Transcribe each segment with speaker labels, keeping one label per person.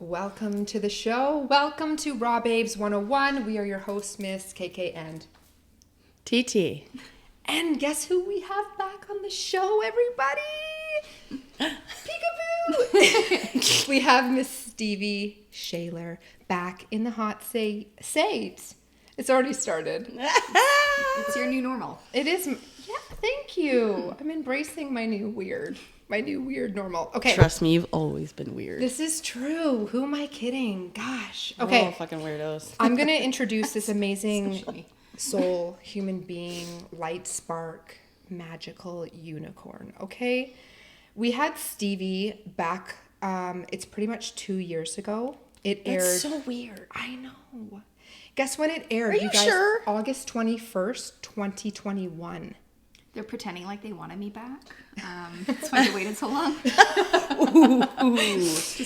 Speaker 1: Welcome to the show. Welcome to Raw Babes 101. We are your hosts, Miss KK and
Speaker 2: TT.
Speaker 1: And guess who we have back on the show, everybody? Peekaboo! We have Miss Stevie Shayler back in the hot seat. It's already started.
Speaker 3: It's your new normal.
Speaker 1: It is. Yeah, thank you. I'm embracing my new weird normal. Okay.
Speaker 2: Trust me, you've always been weird.
Speaker 1: This is true. Who am I kidding? Gosh.
Speaker 2: We're
Speaker 1: Okay.
Speaker 2: all fucking weirdos.
Speaker 1: I'm going to introduce this amazing soul, human being, light spark, magical unicorn. Okay. We had Stevie back. It's pretty much 2 years ago. It aired.
Speaker 2: That's so weird.
Speaker 1: I know. Guess when it aired?
Speaker 2: Are you sure?
Speaker 1: August 21st, 2021.
Speaker 3: They're pretending like they wanted me back. That's why they waited so long. Just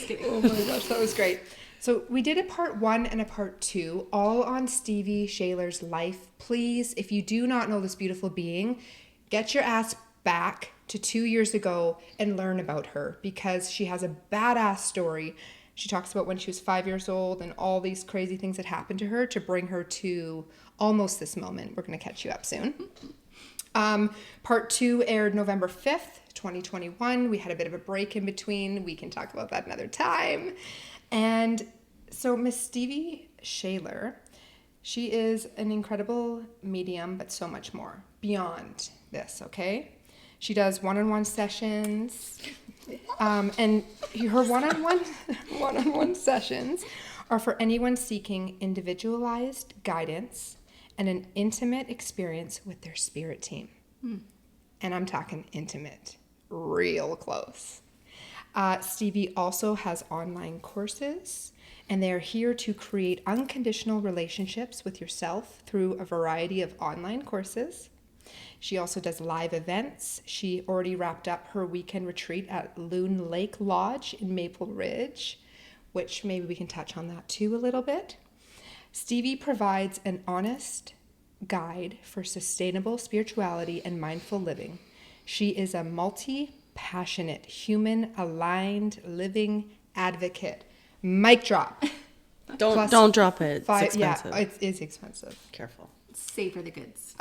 Speaker 3: kidding.
Speaker 1: Oh my gosh, that was great. So we did a part 1 and a part 2, all on Stevie Shayler's life. Please, if you do not know this beautiful being, get your ass back to 2 years ago and learn about her, because she has a badass story. She talks about when she was 5 years old and all these crazy things that happened to her to bring her to almost this moment. We're going to catch you up soon. Part 2 aired November 5th, 2021. We had a bit of a break in between. We can talk about that another time. And so Miss Stevie Shayler, she is an incredible medium, but so much more beyond this, okay? She does one-on-one sessions, and her one-on-one sessions are for anyone seeking individualized guidance and an intimate experience with their spirit team. And I'm talking intimate, real close. Stevie also has online courses, and they're here to create unconditional relationships with yourself through a variety of online courses. She also does live events. She already wrapped up her weekend retreat at Loon Lake Lodge in Maple Ridge, which maybe we can touch on that too a little bit. Stevie provides an honest guide for sustainable spirituality and mindful living. She is a multi-passionate, human-aligned living advocate. Mic drop.
Speaker 2: Don't drop it. It's expensive.
Speaker 1: Yeah, it is expensive.
Speaker 2: Careful.
Speaker 3: Savor the goods.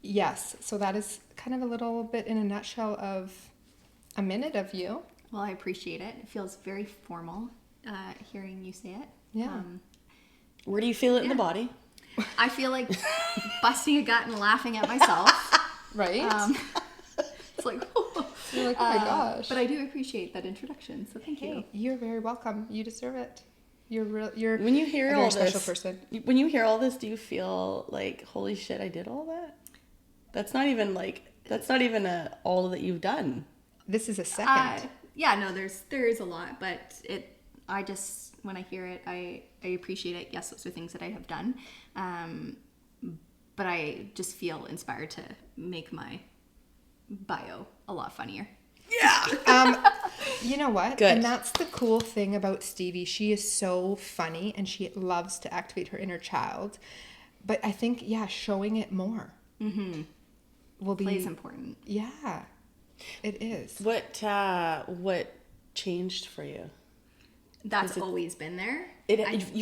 Speaker 1: Yes, so that is kind of a little bit in a nutshell of a minute of you.
Speaker 3: Well, I appreciate it. It feels very formal hearing you say it.
Speaker 1: Yeah.
Speaker 2: Where do you feel it in the body?
Speaker 3: I feel like busting a gut and laughing at myself.
Speaker 1: Right?
Speaker 3: It's like,
Speaker 1: You're like, oh my gosh.
Speaker 3: But I do appreciate that introduction, so thank you.
Speaker 1: Hey, you're very welcome. You deserve it. You're
Speaker 2: When you hear
Speaker 1: a
Speaker 2: all
Speaker 1: very
Speaker 2: this,
Speaker 1: special person.
Speaker 2: when you hear all this, do you feel like, holy shit, I did all that? That's not even all that you've done.
Speaker 1: This is a second.
Speaker 3: Yeah, no, there is a lot, but I just, when I hear it, I appreciate it. Yes, those are things that I have done. But I just feel inspired to make my bio a lot funnier.
Speaker 2: Yeah.
Speaker 1: You know what?
Speaker 2: Good.
Speaker 1: And that's the cool thing about Stevie. She is so funny and she loves to activate her inner child. But I think, showing it more will be...
Speaker 3: Play is important.
Speaker 1: Yeah, it is.
Speaker 2: What changed for you?
Speaker 3: That's always been there.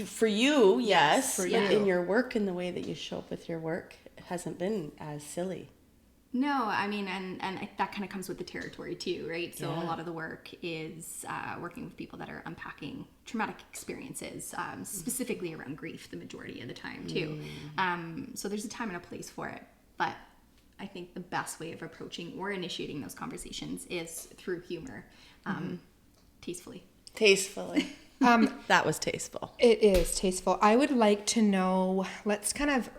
Speaker 2: For you, yes.
Speaker 1: For
Speaker 2: but
Speaker 1: you.
Speaker 2: in your work and the way that you show up with your work, it hasn't been as silly.
Speaker 3: No, I mean, and that kind of comes with the territory too, right? So a lot of the work is working with people that are unpacking traumatic experiences, specifically around grief, the majority of the time too. So there's a time and a place for it. But I think the best way of approaching or initiating those conversations is through humor, tastefully.
Speaker 2: Tastefully. That was tasteful.
Speaker 1: It is tasteful. I would like to know, let's kind of,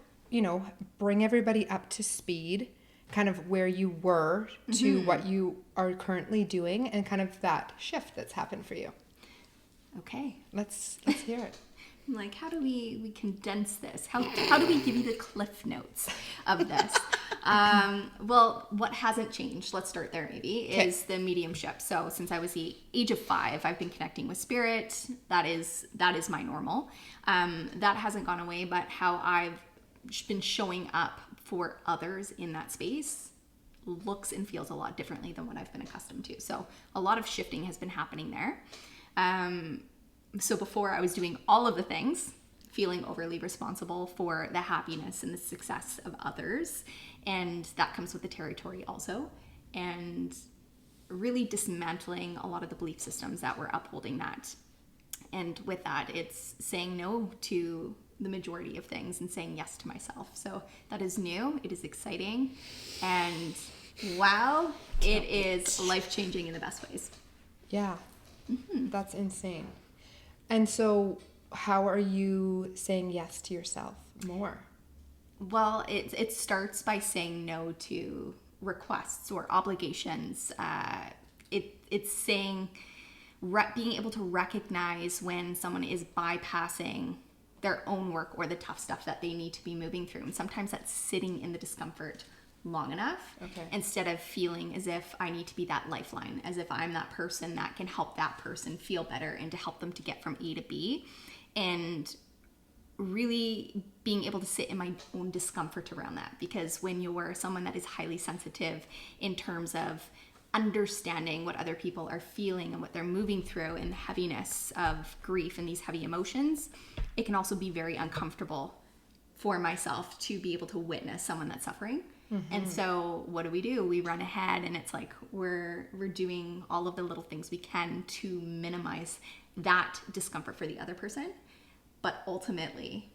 Speaker 1: bring everybody up to speed, kind of where you were to what you are currently doing and kind of that shift that's happened for you.
Speaker 3: Okay.
Speaker 1: Let's hear it.
Speaker 3: I'm like, how do we condense this? How do we give you the cliff notes of this? Well, what hasn't changed, let's start there maybe, is the mediumship. So since I was the age of 5, I've been connecting with spirit. That is my normal. That hasn't gone away, but how I've been showing up for others in that space looks and feels a lot differently than what I've been accustomed to. So a lot of shifting has been happening there. So before I was doing all of the things, feeling overly responsible for the happiness and the success of others. And that comes with the territory also. And really dismantling a lot of the belief systems that were upholding that. And with that, it's saying no to the majority of things and saying yes to myself. So that is new. It is exciting. And wow, it is life-changing in the best ways.
Speaker 1: Yeah. That's insane. And so how are you saying yes to yourself more?
Speaker 3: Well, it starts by saying no to requests or obligations. It's saying, being able to recognize when someone is bypassing their own work or the tough stuff that they need to be moving through. And sometimes that's sitting in the discomfort long enough instead of feeling as if I need to be that lifeline, as if I'm that person that can help that person feel better and to help them to get from A to B. And really being able to sit in my own discomfort around that, because when you're someone that is highly sensitive in terms of understanding what other people are feeling and what they're moving through and the heaviness of grief and these heavy emotions, it can also be very uncomfortable for myself to be able to witness someone that's suffering. And so what do? We run ahead, and it's like we're doing all of the little things we can to minimize that discomfort for the other person. But ultimately,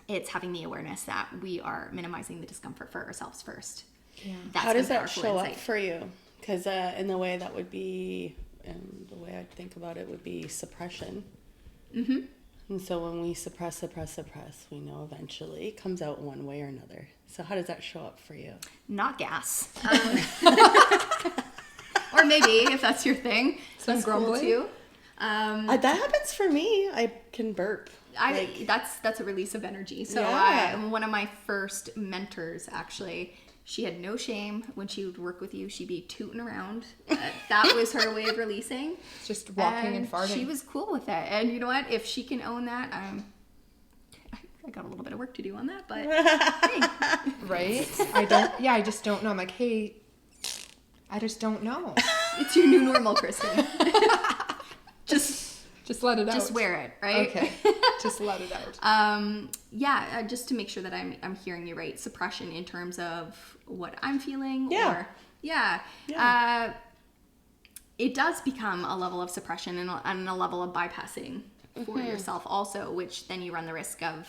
Speaker 3: it's having the awareness that we are minimizing the discomfort for ourselves first.
Speaker 1: Yeah.
Speaker 2: How does that show up for you? Because in the way that would be, and the way I think about it would be suppression. And so when we suppress, we know eventually it comes out one way or another. So how does that show up for you?
Speaker 3: Not gas. Or maybe, if that's your thing, some grumble too.
Speaker 2: That happens for me. I can burp.
Speaker 3: That's a release of energy. So one of my first mentors, actually, she had no shame when she would work with you. She'd be tooting around. That was her way of releasing.
Speaker 1: Just walking and farting.
Speaker 3: She was cool with it. And you know what? If she can own that, I got a little bit of work to do on that, but hey.
Speaker 1: Right? I just don't know. I'm like, hey, I just don't know.
Speaker 3: It's your new normal, Kristen.
Speaker 1: Just let it out.
Speaker 3: Just wear it, right?
Speaker 1: Okay. Just let it out.
Speaker 3: Just to make sure that I'm hearing you right. Suppression in terms of what I'm feeling. It does become a level of suppression and a level of bypassing for yourself also, which then you run the risk of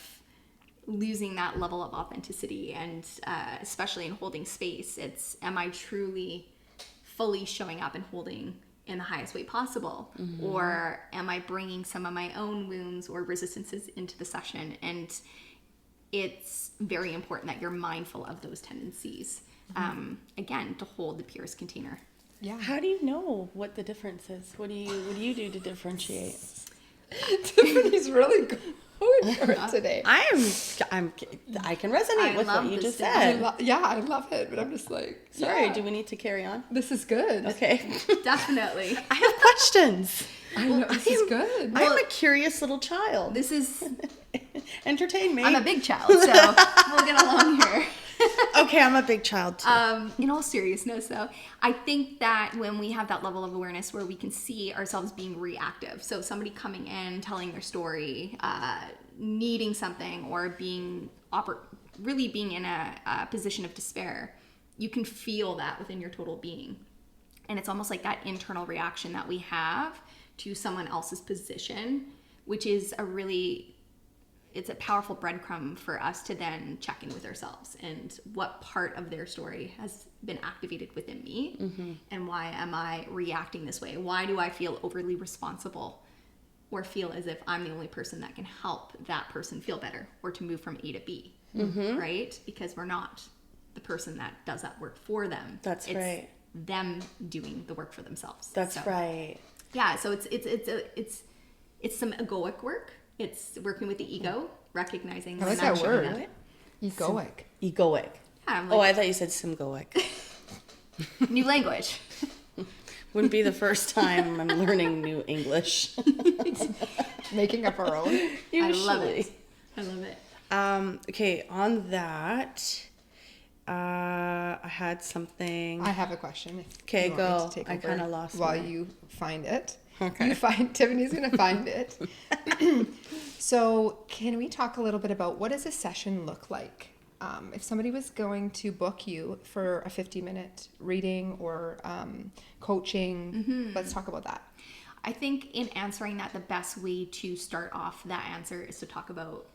Speaker 3: losing that level of authenticity. And especially in holding space, it's, am I truly fully showing up and holding in the highest way possible, or am I bringing some of my own wounds or resistances into the session? And it's very important that you're mindful of those tendencies, again, to hold the purest container.
Speaker 1: Yeah.
Speaker 2: How do you know what the difference is? What do you do to differentiate?
Speaker 1: Tiffany's really going for it today.
Speaker 2: I can resonate with what you just said.
Speaker 1: I love it, but I'm just like,
Speaker 2: sorry, do we need to carry on?
Speaker 1: This is good.
Speaker 2: Okay.
Speaker 3: Definitely.
Speaker 2: I have questions.
Speaker 1: I know, this is good.
Speaker 2: I'm a curious little child.
Speaker 3: This is...
Speaker 2: Entertain me.
Speaker 3: I'm a big child, so we'll get along here.
Speaker 2: Okay, I'm a big child too.
Speaker 3: In all seriousness, though, I think that when we have that level of awareness where we can see ourselves being reactive, so somebody coming in, telling their story, needing something, or really being in a position of despair, you can feel that within your total being. And it's almost like that internal reaction that we have to someone else's position, which is it's a powerful breadcrumb for us to then check in with ourselves and what part of their story has been activated within me, and why am I reacting this way? Why do I feel overly responsible or feel as if I'm the only person that can help that person feel better or to move from A to B, right? Because we're not the person that does that work for them.
Speaker 2: That's right.
Speaker 3: Them doing the work for themselves.
Speaker 2: That's right.
Speaker 3: Yeah, so it's some egoic work. It's working with the ego, recognizing.
Speaker 1: I like that word. Egoic.
Speaker 2: Egoic.
Speaker 3: Yeah,
Speaker 2: I thought you said symbolic.
Speaker 3: New language.
Speaker 2: Wouldn't be the first time I'm learning new English.
Speaker 1: Making up our own.
Speaker 2: Usually.
Speaker 3: I love it.
Speaker 2: Okay, on that, I had something.
Speaker 1: I have a question.
Speaker 2: Okay, go. I kind of lost
Speaker 1: while you find it.
Speaker 2: Okay.
Speaker 1: Tiffany's going to find it. So can we talk a little bit about what does a session look like? If somebody was going to book you for a 50-minute reading or coaching, let's talk about that.
Speaker 3: I think in answering that, the best way to start off that answer is to talk about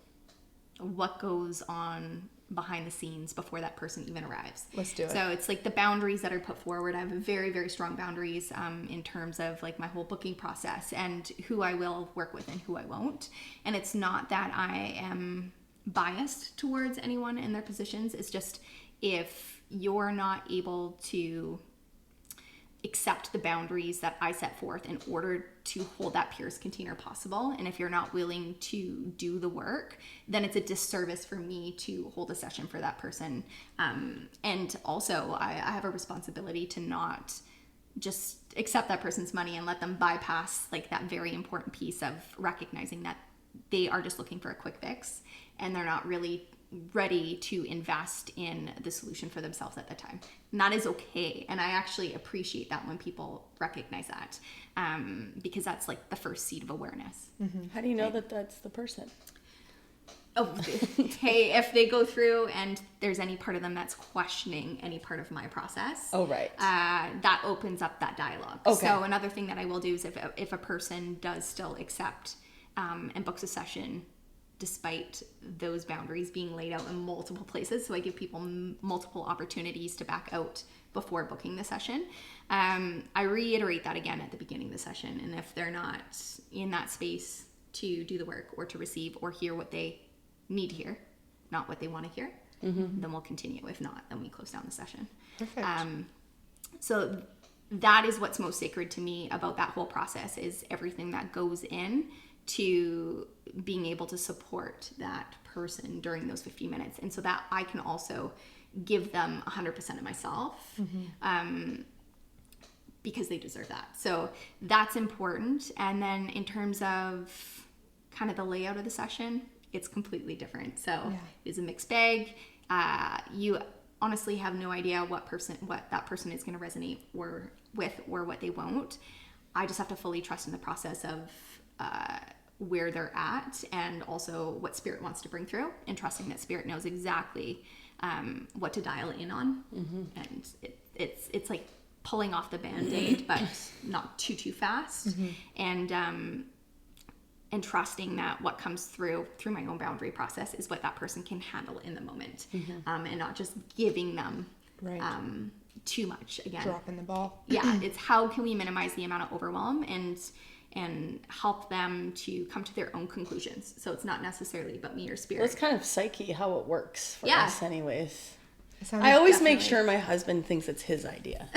Speaker 3: what goes on behind the scenes before that person even arrives.
Speaker 1: Let's do it.
Speaker 3: So it's like the boundaries that are put forward. I have very, very strong boundaries in terms of like my whole booking process and who I will work with and who I won't. And it's not that I am biased towards anyone in their positions. It's just if you're not able to accept the boundaries that I set forth in order to hold that purest container possible, and if you're not willing to do the work, then it's a disservice for me to hold a session for that person. And also I have a responsibility to not just accept that person's money and let them bypass like that very important piece of recognizing that they are just looking for a quick fix and they're not really ready to invest in the solution for themselves at the time. And that is okay. And I actually appreciate that when people recognize that, because that's like the first seed of awareness.
Speaker 2: How do you know that that's the person?
Speaker 3: Oh, hey, if they go through and there's any part of them that's questioning any part of my process.
Speaker 2: Oh, right.
Speaker 3: That opens up that dialogue.
Speaker 2: Okay.
Speaker 3: So another thing that I will do is if a person does still accept and books a session despite those boundaries being laid out in multiple places, so I give people multiple opportunities to back out before booking the session. I reiterate that again at the beginning of the session, and if they're not in that space to do the work or to receive or hear what they need to hear, not what they want to hear, then we'll continue. If not, then we close down the session.
Speaker 1: Perfect.
Speaker 3: So that is what's most sacred to me about that whole process, is everything that goes in to being able to support that person during those 15 minutes. And so that I can also give them 100% of myself, because they deserve that. So that's important. And then in terms of kind of the layout of the session, it's completely different. So it's a mixed bag. You honestly have no idea what that person is going to resonate with or what they won't. I just have to fully trust in the process of where they're at, and also what spirit wants to bring through, and trusting that spirit knows exactly what to dial in on. And it's like pulling off the band-aid, but not too fast. And trusting that what comes through my own boundary process is what that person can handle in the moment, and not just giving them too much. Again,
Speaker 1: dropping the ball.
Speaker 3: It's how can we minimize the amount of overwhelm and help them to come to their own conclusions. So it's not necessally about me or spirit.
Speaker 2: Well, it's kind of psyche how it works for us anyways.
Speaker 1: I
Speaker 2: always make sure my husband thinks it's his idea.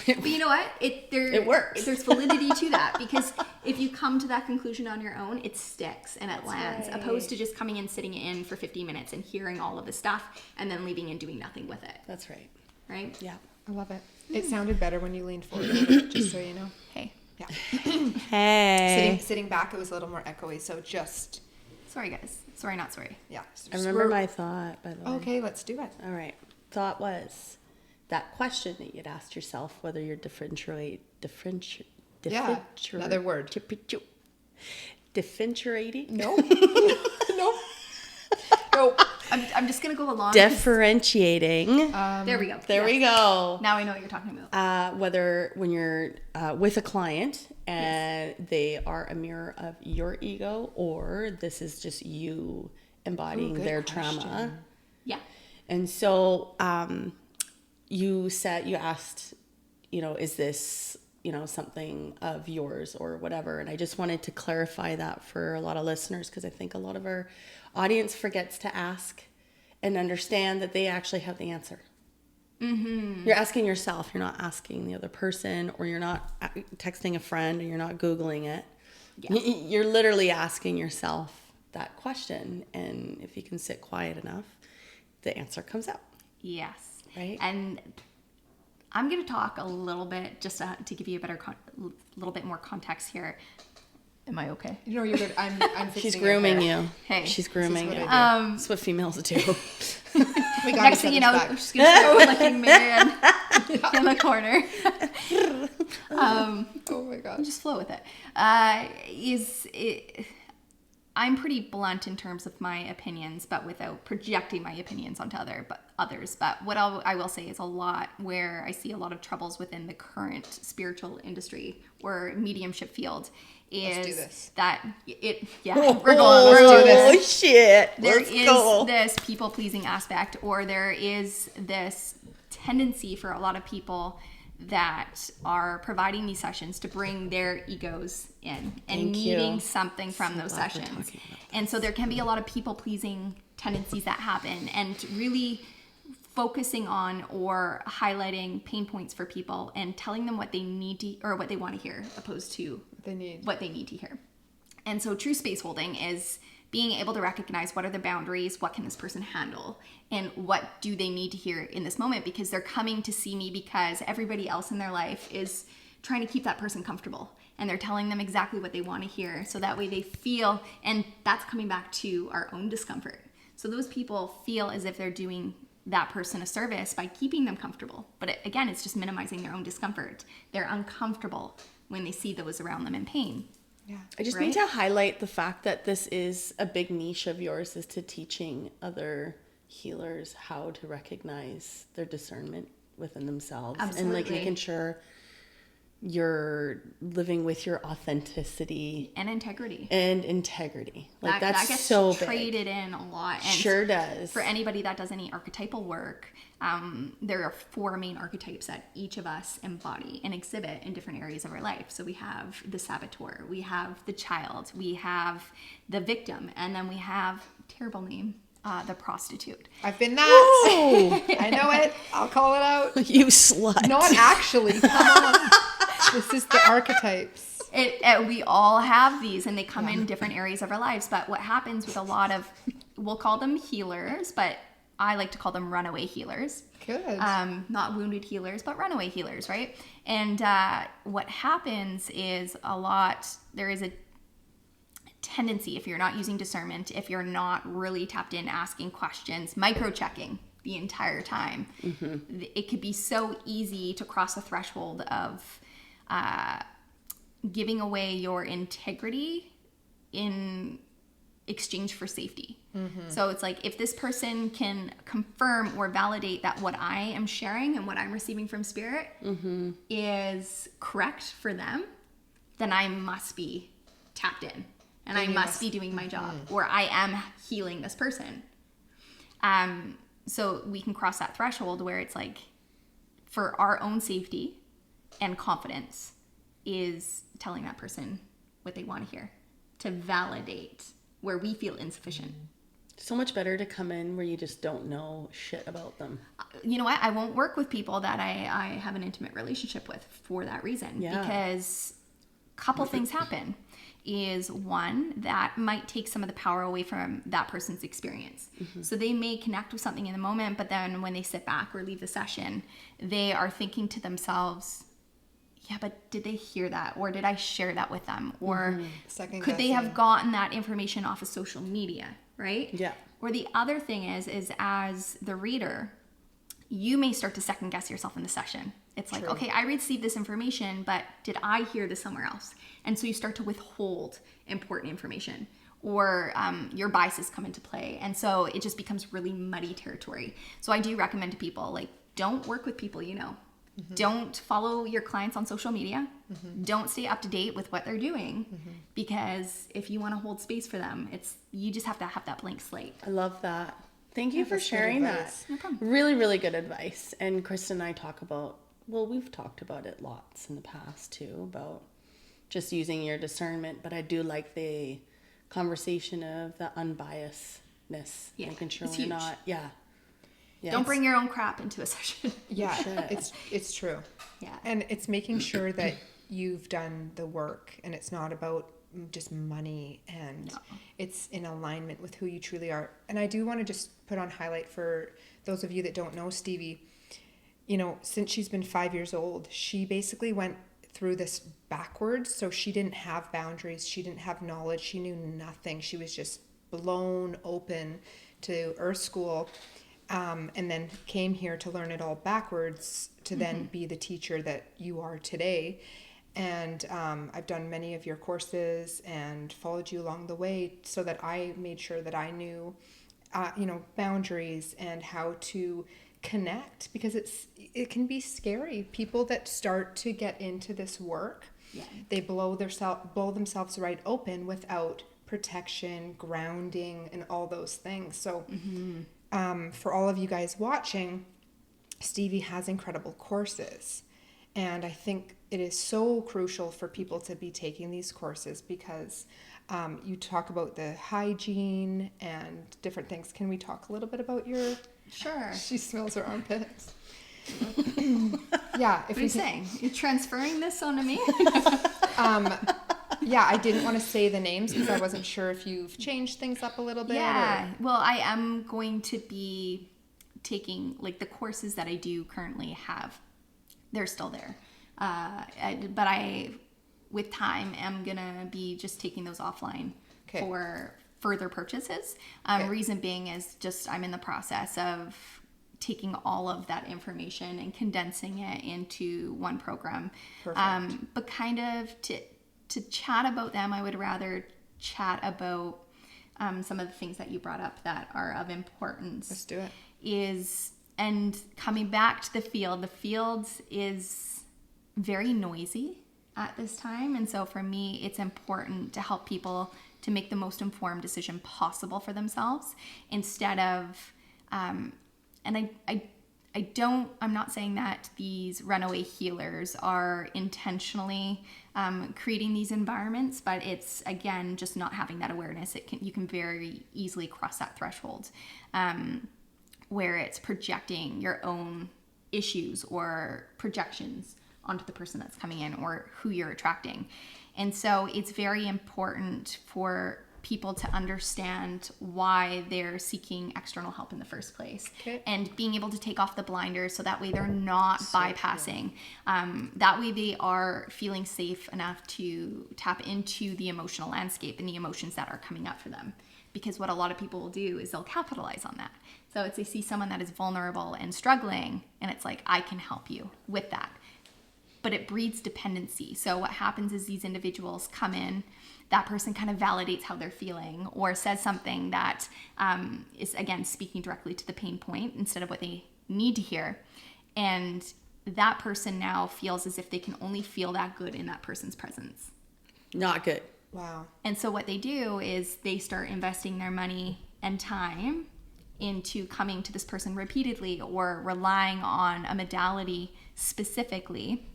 Speaker 3: But you know what? It
Speaker 2: works.
Speaker 3: There's validity to that, because if you come to that conclusion on your own, it sticks and it lands, opposed to just coming and sitting in for 50 minutes and hearing all of the stuff and then leaving and doing nothing with it.
Speaker 2: That's right.
Speaker 3: Right?
Speaker 2: Yeah.
Speaker 1: I love it. It sounded better when you leaned forward, just so you know.
Speaker 3: Hey.
Speaker 1: Yeah.
Speaker 2: Hey.
Speaker 1: Sitting back, it was a little more echoey, so just...
Speaker 3: Sorry, guys. Sorry, not sorry.
Speaker 1: Yeah.
Speaker 2: I remember my thought, by the way.
Speaker 1: Okay, let's do it.
Speaker 2: All right. Thought was that question that you'd asked yourself, whether you're
Speaker 1: another word.
Speaker 2: Differentiating?
Speaker 1: No. No.
Speaker 3: I'm just going to go along.
Speaker 2: Differentiating.
Speaker 3: There we go.
Speaker 2: There we go.
Speaker 3: Now I know what you're talking about.
Speaker 2: Whether when you're with a client and they are a mirror of your ego, or this is just you embodying their trauma.
Speaker 3: Yeah.
Speaker 2: And so you asked, is this, something of yours or whatever. And I just wanted to clarify that for a lot of listeners, because I think a lot of our audience forgets to ask and understand that they actually have the answer. You're asking yourself. You're not asking the other person, or you're not texting a friend, or you're not Googling it. Yeah. You're literally asking yourself that question. And if you can sit quiet enough, the answer comes out.
Speaker 3: Yes.
Speaker 2: Right.
Speaker 3: And I'm going to talk a little bit just to give you a little bit more context here. Am I okay?
Speaker 1: No, you're good. I'm fixing
Speaker 2: She's grooming you.
Speaker 3: Hey.
Speaker 2: She's grooming you.
Speaker 1: That's
Speaker 2: what females do.
Speaker 1: We got
Speaker 3: Next thing you know, she's going to start licking me and in the corner.
Speaker 1: Oh my gosh.
Speaker 3: Just flow with it. I'm pretty blunt in terms of my opinions, but without projecting my opinions onto others. But what I will say is a lot where I see a lot of troubles within the current spiritual industry or mediumship field is that we're going.
Speaker 2: Let's do this. Oh shit!
Speaker 3: There is this people pleasing aspect, or there is this tendency for a lot of people that are providing these sessions to bring their egos in and needing something from those sessions. And so there can be a lot of people pleasing tendencies that happen, and really focusing on or highlighting pain points for people and telling them what they need to, or what they want to hear, opposed to what they need to hear. And so true space holding is being able to recognize what are the boundaries, what can this person handle, and what do they need to hear in this moment, because they're coming to see me because everybody else in their life is trying to keep that person comfortable, and they're telling them exactly what they want to hear, so that way they feel, and that's coming back to our own discomfort. So those people feel as if they're doing that person a service by keeping them comfortable, but again, it's just minimizing their own discomfort. They're uncomfortable when they see those around them in pain.
Speaker 2: Yeah. I just need to highlight the fact that this is a big niche of yours, is to teaching other healers how to recognize their discernment within themselves.
Speaker 3: Absolutely.
Speaker 2: And like making sure you're living with your authenticity
Speaker 3: and integrity.
Speaker 2: Like that gets
Speaker 3: so traded in a lot. And
Speaker 2: sure does.
Speaker 3: For anybody that does any archetypal work, there are 4 main archetypes that each of us embody and exhibit in different areas of our life. So we have the saboteur, we have the child, we have the victim, and then we have, terrible name, the prostitute.
Speaker 1: I've been that. I know it. I'll call it out.
Speaker 2: You slut.
Speaker 1: Not actually. Come on. This is the archetypes.
Speaker 3: We all have these, and they come in different areas of our lives. But what happens with a lot of, we'll call them healers, but I like to call them runaway healers.
Speaker 1: Good.
Speaker 3: Not wounded healers, but runaway healers, right? And what happens is there is a tendency, if you're not using discernment, if you're not really tapped in, asking questions, micro-checking the entire time, it could be so easy to cross a threshold of giving away your integrity in exchange for safety. So it's like, if this person can confirm or validate that what I am sharing and what I'm receiving from spirit is correct for them, then I must be tapped in, and I must be doing my job, or I am healing this person. So we can cross that threshold where it's like, for our own safety and confidence, is telling that person what they want to hear, to validate where we feel insufficient.
Speaker 2: So much better to come in where you just don't know shit about them.
Speaker 3: You know what? I won't work with people that I have an intimate relationship with for that reason. Yeah. Because a couple things happen. Is one, that might take some of the power away from that person's experience. So they may connect with something in the moment, but then when they sit back or leave the session, they are thinking to themselves, yeah, but did they hear that? Or did I share that with them? Or could they have gotten that information off of social media, right?
Speaker 2: Yeah.
Speaker 3: Or the other thing is as the reader, you may start to second guess yourself in the session. It's like, okay, I received this information, but did I hear this somewhere else? And so you start to withhold important information, or your biases come into play. And so it just becomes really muddy territory. So I do recommend to people, like, don't work with people you know. Don't follow your clients on social media. Don't stay up to date with what they're doing, because if you want to hold space for them, you just have to have that blank slate.
Speaker 2: I love that. Thank you for sharing that.
Speaker 3: No problem.
Speaker 2: Really, really good advice. And Kristen and I we've talked about it lots in the past too, about just using your discernment. But I do like the conversation of the unbiasedness, making sure we're not,
Speaker 3: Don't bring your own crap into a session.
Speaker 1: It's true.
Speaker 3: Yeah.
Speaker 1: And it's making sure that you've done the work, and it's not about just money, and it's in alignment with who you truly are. And I do want to just put on highlight for those of you that don't know Stevie, since she's been 5 years old, she basically went through this backwards. So she didn't have boundaries. She didn't have knowledge. She knew nothing. She was just blown open to Earth School. and then came here to learn it all backwards to then be the teacher that you are today. And I've done many of your courses and followed you along the way so that I made sure that I knew, boundaries and how to connect, because it can be scary. People that start to get into this work, they blow themselves right open without protection, grounding, and all those things. So for all of you guys watching, Stevie has incredible courses. And I think it is so crucial for people to be taking these courses because you talk about the hygiene and different things. Can we talk a little bit about your...
Speaker 3: Sure.
Speaker 1: She smells her armpits. Yeah.
Speaker 3: What are you saying? You're transferring this onto me?
Speaker 1: Yeah, I didn't want to say the names because I wasn't sure if you've changed things up a little bit.
Speaker 3: Yeah. Well, I am going to be taking, like, the courses that I do currently have. They're still there. But I, with time, am going to be just taking those offline for further purchases. Reason being is just I'm in the process of taking all of that information and condensing it into one program.
Speaker 1: Perfect.
Speaker 3: But kind of to chat about them, I would rather chat about some of the things that you brought up that are of importance.
Speaker 1: Let's do it.
Speaker 3: And coming back to the field is very noisy at this time. And so for me, it's important to help people to make the most informed decision possible for themselves instead of, I'm not saying that these runaway healers are intentionally creating these environments, but it's, again, just not having that awareness. You can very easily cross that threshold. Where it's projecting your own issues or projections onto the person that's coming in or who you're attracting. And so it's very important for people to understand why they're seeking external help in the first place. And being able to take off the blinders so that way they're not bypassing. That way they are feeling safe enough to tap into the emotional landscape and the emotions that are coming up for them. Because what a lot of people will do is they'll capitalize on that. So it's they see someone that is vulnerable and struggling, and it's like, I can help you with that. But it breeds dependency. So what happens is these individuals come in, that person kind of validates how they're feeling or says something that is, again, speaking directly to the pain point instead of what they need to hear. And that person now feels as if they can only feel that good in that person's presence.
Speaker 2: Not good.
Speaker 1: Wow.
Speaker 3: And so what they do is they start investing their money and time into coming to this person repeatedly or relying on a modality specifically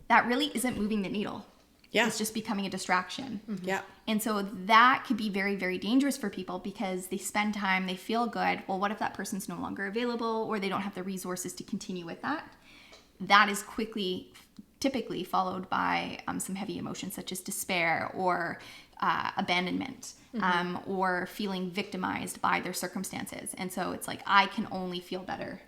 Speaker 3: that really isn't moving the needle.
Speaker 2: Yeah.
Speaker 3: It's just becoming a distraction.
Speaker 2: Mm-hmm. Yeah.
Speaker 3: And so that could be very, very dangerous for people because they spend time, they feel good. Well, what if that person's no longer available or they don't have the resources to continue with that? That is typically followed by some heavy emotions such as despair or abandonment, or feeling victimized by their circumstances. And so it's like, I can only feel better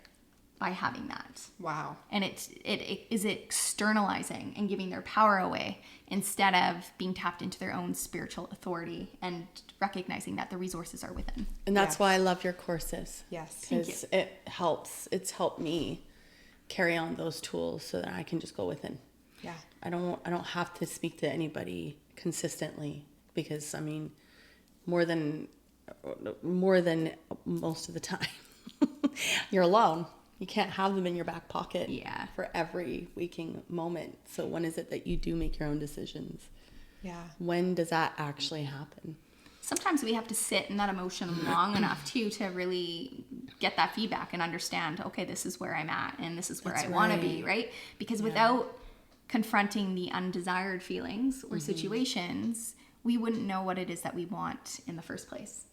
Speaker 3: by having that.
Speaker 1: Wow.
Speaker 3: And it is externalizing and giving their power away instead of being tapped into their own spiritual authority and recognizing that the resources are within.
Speaker 2: And that's why I love your courses.
Speaker 1: Yes.
Speaker 2: Because it helps. It's helped me carry on those tools so that I can just go within.
Speaker 1: Yeah.
Speaker 2: I don't have to speak to anybody consistently because, I mean, more than most of the time, you're alone. You can't have them in your back pocket for every waking moment. So when is it that you do make your own decisions?
Speaker 1: Yeah.
Speaker 2: When does that actually happen?
Speaker 3: Sometimes we have to sit in that emotion long enough too to really get that feedback and understand, okay, this is where I'm at and this is where I want to be, right? Because without confronting the undesired feelings or situations, we wouldn't know what it is that we want in the first place.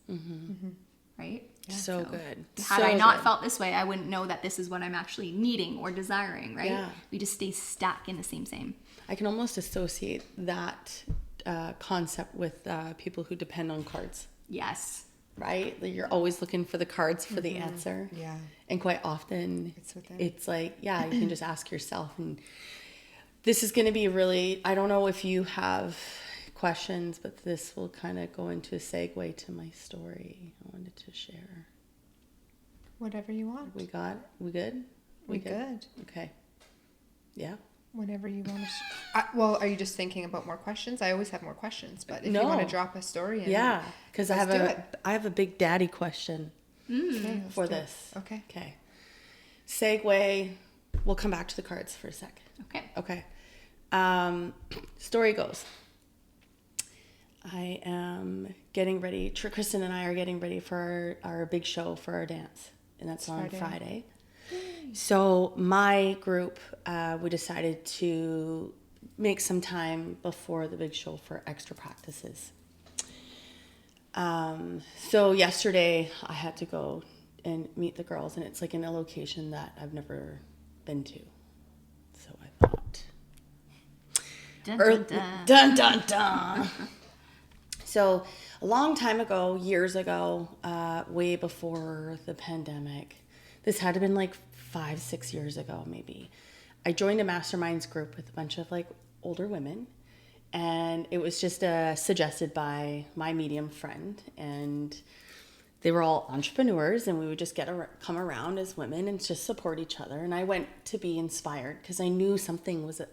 Speaker 3: Right?
Speaker 2: Yeah. So good.
Speaker 3: Had I not felt this way, I wouldn't know that this is what I'm actually needing or desiring, right?
Speaker 2: Yeah.
Speaker 3: We just stay stuck in the same.
Speaker 2: I can almost associate that concept with people who depend on cards.
Speaker 3: Yes.
Speaker 2: Right? You're always looking for the cards for the answer.
Speaker 1: Yeah.
Speaker 2: And quite often it's like, you can just ask yourself. And this is going to be really, I don't know if you have questions, but this will kind of go into a segue to my story I wanted to share.
Speaker 1: Whatever you want.
Speaker 2: We good?
Speaker 1: We good.
Speaker 2: Okay. Yeah.
Speaker 1: Whenever you want to. Well, are you just thinking about more questions? I always have more questions, but if you want to drop a story in.
Speaker 2: Yeah, because I have a big daddy question for this.
Speaker 1: Okay.
Speaker 2: Segue. We'll come back to the cards for a sec. Okay. Story goes. I am getting ready. Kristen and I are getting ready for our big show for our dance, and that's on Friday. So my group, we decided to make some time before the big show for extra practices. So yesterday I had to go and meet the girls, and it's like in a location that I've never been to. So I thought, dun dun dun. So a long time ago, years ago, way before the pandemic, this had to have been like 5-6 years ago, maybe. I joined a masterminds group with a bunch of like older women, and it was just suggested by my medium friend, and they were all entrepreneurs, and we would just come around as women and just support each other. And I went to be inspired because I knew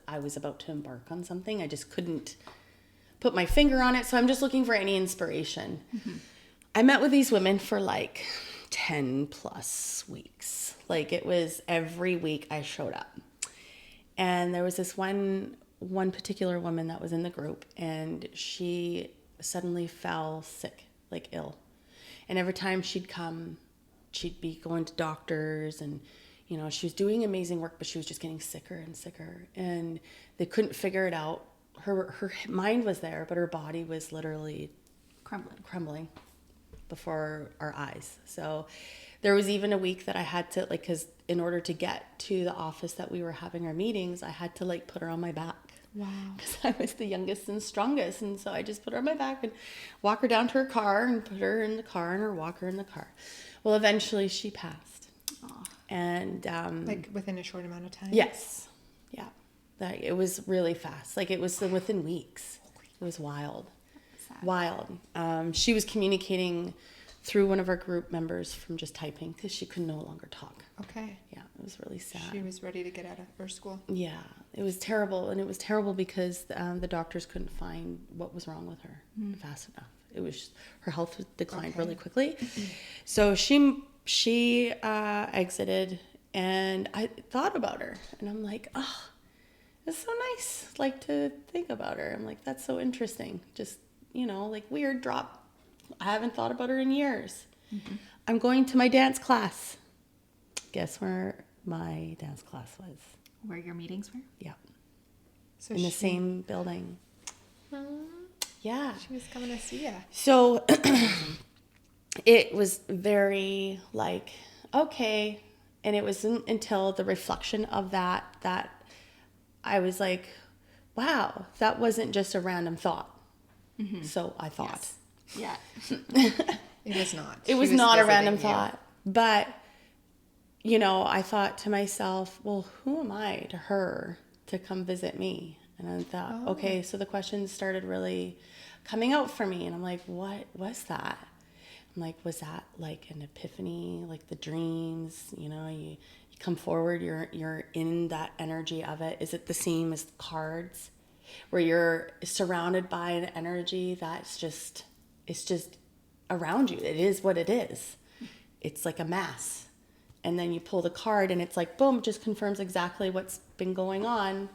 Speaker 2: I was about to embark on something. I just couldn't put my finger on it, so I'm just looking for any inspiration. Mm-hmm. I met with these women for like 10 plus weeks. Like it was every week I showed up. And there was this one particular woman that was in the group, and she suddenly fell sick, like ill. And every time she'd come, she'd be going to doctors, and you know, she was doing amazing work, but she was just getting sicker and sicker, and they couldn't figure it out. Her mind was there, but her body was literally crumbling before our eyes. So there was even a week that I had to, like, because in order to get to the office that we were having our meetings, I had to like put her on my back.
Speaker 1: Wow.
Speaker 2: Because I was the youngest and strongest, and so I just put her on my back and walk her down to her car and put her in the car and walk her in the car. Well, eventually she passed.
Speaker 3: Aww.
Speaker 2: And
Speaker 1: like within a short amount of time.
Speaker 2: Yes. Yeah. That it was really fast. Like it was within weeks. It was wild. Wild. She was communicating through one of our group members from just typing because she could no longer talk.
Speaker 1: Okay.
Speaker 2: Yeah, it was really sad.
Speaker 1: She was ready to get out of her school.
Speaker 2: Yeah, it was terrible, and it was terrible because the doctors couldn't find what was wrong with her fast enough. It was her health declined really quickly, so she exited, and I thought about her, and I'm like, oh, it's so nice, like to think about her. I'm like, that's so interesting. Just like weird drop. I haven't thought about her in years. Mm-hmm. I'm going to my dance class. Guess where my dance class was?
Speaker 3: Where your meetings were?
Speaker 2: Yeah.
Speaker 1: So
Speaker 2: in the same building. Yeah.
Speaker 1: She was coming to see you.
Speaker 2: So it was very like, okay. And it wasn't until the reflection of that I was like, wow, that wasn't just a random thought. Mm-hmm. So I thought.
Speaker 3: Yes.
Speaker 1: Yeah. It was not.
Speaker 2: It was not a random thought. But, I thought to myself, well, who am I to her to come visit me? And I thought, okay, so the questions started really coming out for me. And I'm like, what was that? I'm like, was that like an epiphany, like the dreams? You come forward, you're in that energy of it. Is it the same as the cards, where you're surrounded by an energy that's just, it's just around you? It is what it is. It's like a mass. And then you pull the card and it's like, boom, just confirms exactly what's been going on.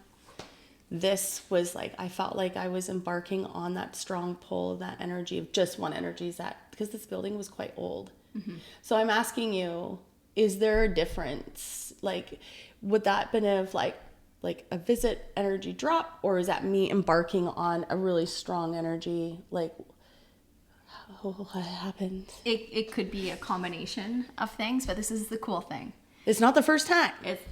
Speaker 2: This was like, I felt like I was embarking on that strong pull, that energy of just one energy, because this building was quite old. Mm-hmm. So I'm asking you, is there a difference? Like, would that been of like a visit energy drop, or is that me embarking on a really strong energy? Like, what happened?
Speaker 3: It could be a combination of things, but this is the cool thing.
Speaker 2: It's not the first time.
Speaker 3: It's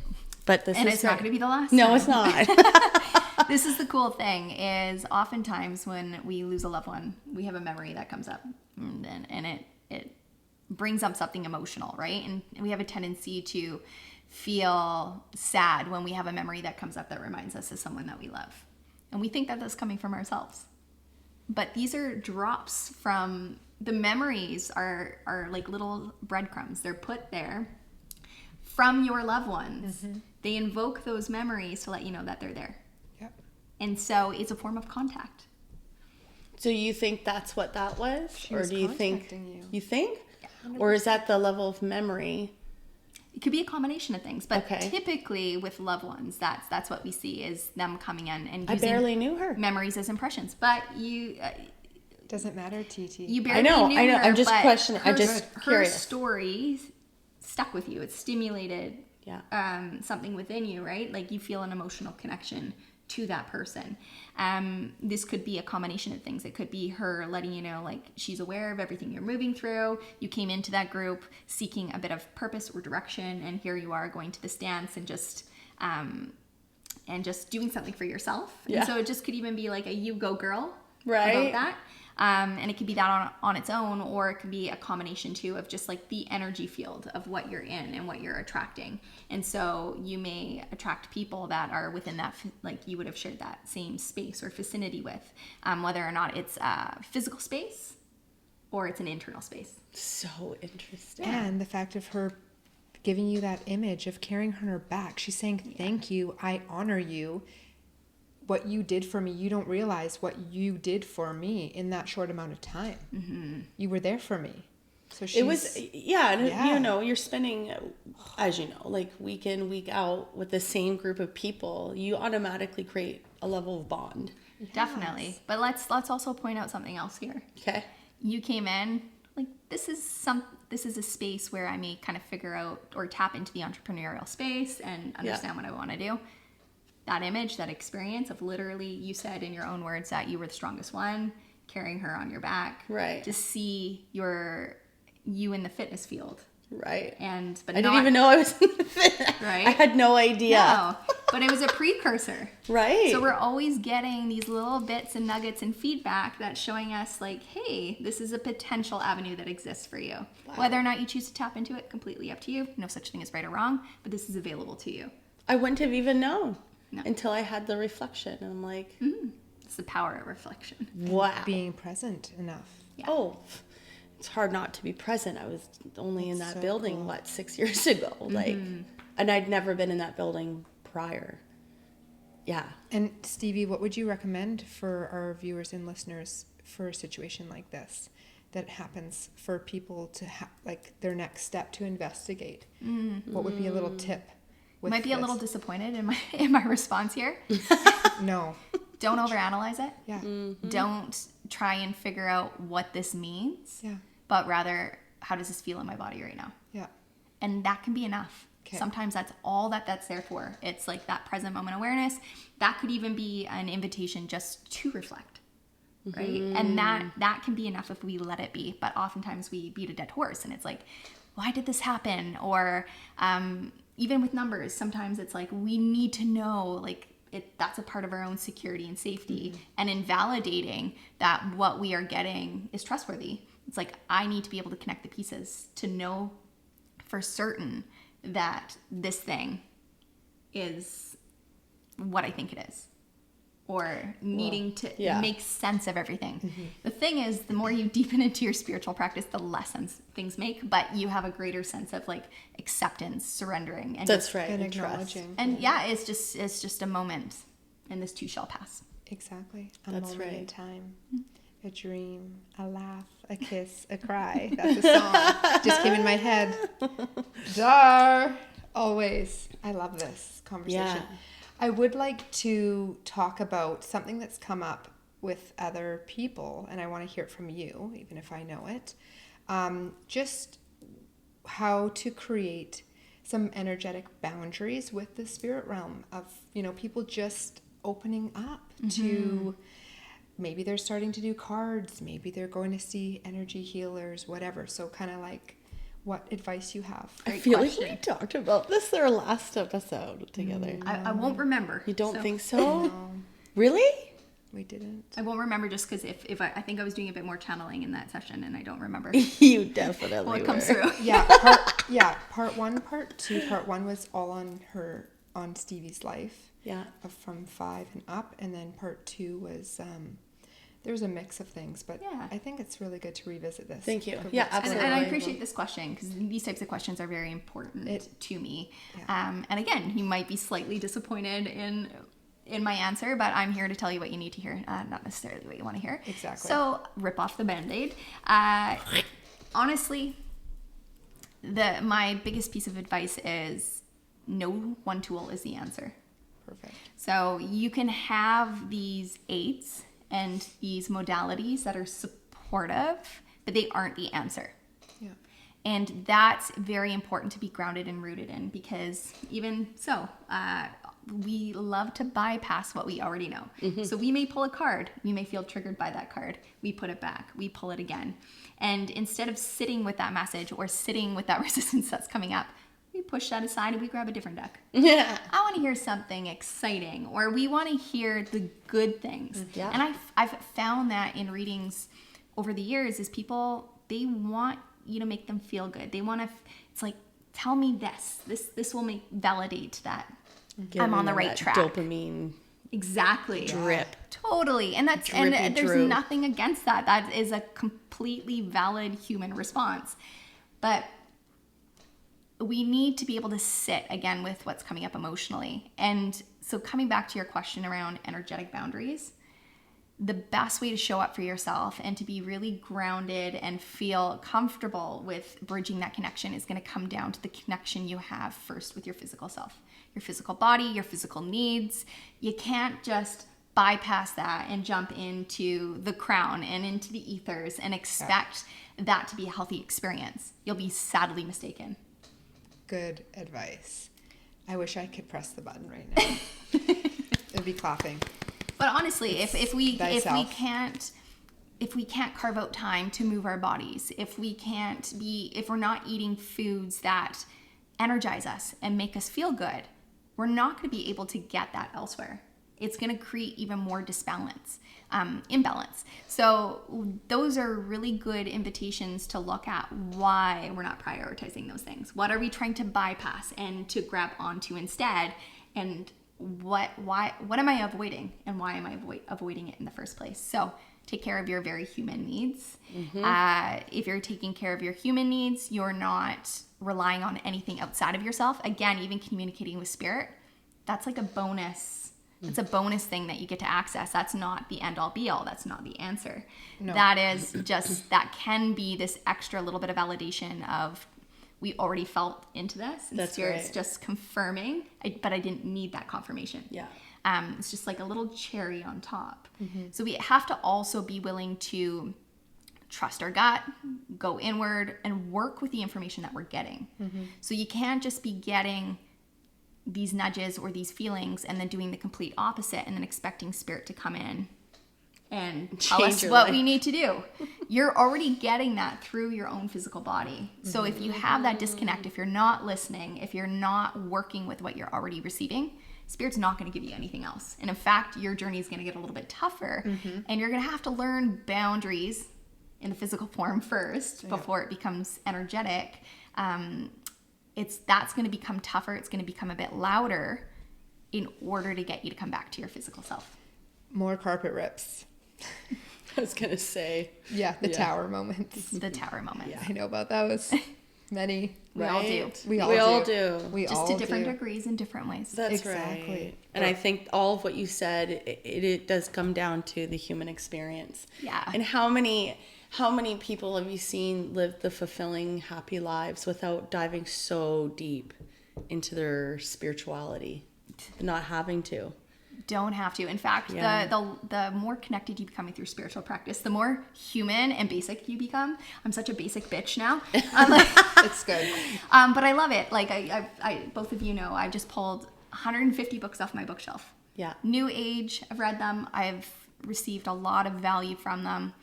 Speaker 2: not going to
Speaker 3: be the last
Speaker 2: No,
Speaker 3: time.
Speaker 2: it's not.
Speaker 3: This is the cool thing, is oftentimes when we lose a loved one, we have a memory that comes up, and it brings up something emotional, right? And we have a tendency to feel sad when we have a memory that comes up that reminds us of someone that we love. And we think that that's coming from ourselves. But these are drops from the memories are like little breadcrumbs. They're put there from your loved ones. They invoke those memories to let you know that they're there.
Speaker 1: Yep.
Speaker 3: And so it's a form of contact.
Speaker 2: So you think that's what that was?
Speaker 1: She
Speaker 2: or
Speaker 1: was
Speaker 2: do you think
Speaker 1: contacting
Speaker 2: you think?
Speaker 1: Yeah.
Speaker 2: Or is that the level of memory?
Speaker 3: It could be a combination of things, but
Speaker 2: Okay.
Speaker 3: typically with loved ones, that's what we see is them coming in and
Speaker 2: I
Speaker 3: using
Speaker 2: barely knew her.
Speaker 3: memories as impressions. But you
Speaker 1: Doesn't matter, TT.
Speaker 3: you barely
Speaker 2: I know.
Speaker 3: knew her,
Speaker 2: I'm just
Speaker 3: but
Speaker 2: questioning. I'm just
Speaker 3: her
Speaker 2: curious.
Speaker 3: story stuck with you. It stimulated
Speaker 2: Yeah.
Speaker 3: something within you, right? Like you feel an emotional connection to that person. This could be a combination of things. It could be her letting you know, like, she's aware of everything you're moving through. You came into that group seeking a bit of purpose or direction, and here you are going to this dance and just doing something for yourself.
Speaker 2: Yeah.
Speaker 3: And so it just could even be like a you go girl
Speaker 2: Right.
Speaker 3: about that. And it could be that on its own, or it could be a combination too of just like the energy field of what you're in and what you're attracting. And so you may attract people that are within that, like you would have shared that same space or vicinity with, whether or not it's a physical space or it's an internal space.
Speaker 2: So interesting.
Speaker 1: And the fact of her giving you that image of carrying her on her back. She's saying, thank you, I honor you. What you did for me, you don't realize what you did for me in that short amount of time. Mm-hmm. You were there for me. So
Speaker 2: It was, you know, you're spending, as you know, like week in, week out with the same group of people. You automatically create a level of bond.
Speaker 3: Yes. Definitely. But let's also point out something else here.
Speaker 2: Okay.
Speaker 3: You came in, like, this is a space where I may kind of figure out or tap into the entrepreneurial space and understand what I want to do. That image, that experience of literally, you said in your own words that you were the strongest one, carrying her on your back.
Speaker 2: Right.
Speaker 3: To see you in the fitness field.
Speaker 2: Right.
Speaker 3: But
Speaker 2: I didn't even know I was in the fitness.
Speaker 3: Right.
Speaker 2: I had no idea.
Speaker 3: No, but it was a precursor.
Speaker 2: Right.
Speaker 3: So we're always getting these little bits and nuggets and feedback that's showing us like, hey, this is a potential avenue that exists for you. Wow. Whether or not you choose to tap into it, completely up to you. No such thing as right or wrong, but this is available to you.
Speaker 2: I wouldn't have even known.
Speaker 3: No.
Speaker 2: Until I had the reflection. And I'm like,
Speaker 3: it's the power of reflection.
Speaker 2: Wow.
Speaker 1: Being present enough.
Speaker 3: Yeah.
Speaker 2: Oh, it's hard not to be present. I was only in that building, 6 years ago? Like, and I'd never been in that building prior. Yeah.
Speaker 1: And Stevie, what would you recommend for our viewers and listeners for a situation like this that happens for people to have, like, their next step to investigate? What would be a little tip?
Speaker 3: Might be a little disappointed in my response here.
Speaker 1: No.
Speaker 3: Don't overanalyze it.
Speaker 1: Yeah.
Speaker 3: Don't try and figure out what this means.
Speaker 1: Yeah.
Speaker 3: But rather, how does this feel in my body right now?
Speaker 1: Yeah.
Speaker 3: And that can be enough.
Speaker 1: Okay.
Speaker 3: Sometimes that's all that's there for. It's like that present moment awareness. That could even be an invitation just to reflect. Right? And that can be enough if we let it be. But oftentimes we beat a dead horse and it's like, why did this happen? Or even with numbers, sometimes it's like we need to know, like, that's a part of our own security and safety, and invalidating that what we are getting is trustworthy. It's like, I need to be able to connect the pieces to know for certain that this thing is what I think it is, or needing to make sense of everything. The thing is, the more you deepen into your spiritual practice, the less sense things make, but you have a greater sense of like acceptance, surrendering, and
Speaker 2: That's right.
Speaker 1: And
Speaker 2: And trust.
Speaker 1: acknowledging.
Speaker 3: and it's just a moment, and this too shall pass.
Speaker 1: Exactly. A
Speaker 2: That's
Speaker 1: moment in
Speaker 2: right.
Speaker 1: time. A dream, a laugh, a kiss, a cry. That's a song. Just came in my head. Dar. Always. I love this conversation.
Speaker 2: Yeah.
Speaker 1: I would like to talk about something that's come up with other people, and I want to hear it from you, even if I know it. Just how to create some energetic boundaries with the spirit realm of, people just opening up to, maybe they're starting to do cards, maybe they're going to see energy healers, whatever. So kind of like, what advice you have.
Speaker 2: I feel like we talked about this our last episode together.
Speaker 3: I won't remember.
Speaker 2: You don't think so?
Speaker 1: No,
Speaker 2: Really?
Speaker 1: we didn't.
Speaker 3: I won't remember just because if I think I was doing a bit more channeling in that session and I don't remember
Speaker 2: You definitely
Speaker 3: what
Speaker 2: were.
Speaker 3: comes through.
Speaker 1: Part one, part two. Part one was all on Stevie's life.
Speaker 2: Yeah.
Speaker 1: From 5 and up, and then part 2 was there's a mix of things, but
Speaker 3: Yeah.
Speaker 1: I think it's really good to revisit this.
Speaker 2: Thank you. Yeah, absolutely.
Speaker 3: And I appreciate this question because these types of questions are very important to me.
Speaker 1: Yeah.
Speaker 3: And again, you might be slightly disappointed in my answer, but I'm here to tell you what you need to hear, not necessarily what you want to hear.
Speaker 1: Exactly.
Speaker 3: So rip off the Band-Aid. Honestly, my biggest piece of advice is no one tool is the answer.
Speaker 1: Perfect.
Speaker 3: So you can have these aids and these modalities that are supportive, but they aren't the answer.
Speaker 1: Yeah.
Speaker 3: And that's very important to be grounded and rooted in, because even so, we love to bypass what we already know. Mm-hmm. So we may pull a card. We may feel triggered by that card. We put it back. We pull it again. And instead of sitting with that message or sitting with that resistance that's coming up, we push that aside and we grab a different deck.
Speaker 2: Yeah.
Speaker 3: I want to hear something exciting, or we want to hear the good things.
Speaker 2: Yeah.
Speaker 3: And I've found that in readings over the years is people, they want you to make them feel good. They want to, it's like, tell me this will validate that I'm on the right track.
Speaker 2: Dopamine.
Speaker 3: Exactly.
Speaker 2: Drip.
Speaker 3: Totally. And that's,
Speaker 2: Drippy
Speaker 3: and there's
Speaker 2: droop.
Speaker 3: nothing against that. That is a completely valid human response. But we need to be able to sit again with what's coming up emotionally. And so coming back to your question around energetic boundaries, the best way to show up for yourself and to be really grounded and feel comfortable with bridging that connection is going to come down to the connection you have first with your physical self, your physical body, your physical needs. You can't just bypass that and jump into the crown and into the ethers and expect that to be a healthy experience. You'll be sadly mistaken.
Speaker 1: Good advice. I wish I could press the button right now. It'd be clapping.
Speaker 3: But honestly, if we
Speaker 1: thyself.
Speaker 3: can't carve out time to move our bodies, if we're not eating foods that energize us and make us feel good, we're not going to be able to get that elsewhere. It's going to create even more imbalance. So those are really good invitations to look at why we're not prioritizing those things. What are we trying to bypass and to grab onto instead? And what am I avoiding, and why am I avoiding it in the first place? So take care of your very human needs. Mm-hmm. If you're taking care of your human needs, you're not relying on anything outside of yourself. Again, even communicating with spirit, that's like a bonus. It's a bonus thing that you get to access. That's not the end all be all. That's not the answer. No. That is just, that can be this extra little bit of validation of, we already felt into this, and
Speaker 2: that's
Speaker 3: spirit's
Speaker 2: right.
Speaker 3: just confirming, but I didn't need that confirmation.
Speaker 2: Yeah.
Speaker 3: It's just like a little cherry on top. Mm-hmm. So we have to also be willing to trust our gut, go inward, and work with the information that we're getting. Mm-hmm. So you can't just be getting these nudges or these feelings and then doing the complete opposite and then expecting spirit to come in and tell us what we need to do. You're already getting that through your own physical body. Mm-hmm. So if you have that disconnect, if you're not listening, if you're not working with what you're already receiving, spirit's not going to give you anything else. And in fact, your journey is going to get a little bit tougher, mm-hmm. and you're going to have to learn boundaries in the physical form first before it becomes energetic. That's going to become tougher. It's going to become a bit louder in order to get you to come back to your physical self.
Speaker 1: More carpet rips.
Speaker 2: I was going to say.
Speaker 1: Yeah, the tower moments.
Speaker 3: The tower moments.
Speaker 1: Yeah, I know about those. Many.
Speaker 3: We all do.
Speaker 2: We all do.
Speaker 3: Just to different degrees in different ways.
Speaker 2: That's exactly right. And I think all of what you said, it does come down to the human experience.
Speaker 3: Yeah.
Speaker 2: And how many people have you seen live the fulfilling, happy lives without diving so deep into their spirituality, not having to?
Speaker 3: Don't have to. In fact, the more connected you become with your spiritual practice, the more human and basic you become. I'm such a basic bitch now.
Speaker 1: It's good.
Speaker 3: But I love it. Like I both of you know, I just pulled 150 books off my bookshelf.
Speaker 2: Yeah.
Speaker 3: New Age. I've read them. I've received a lot of value from them.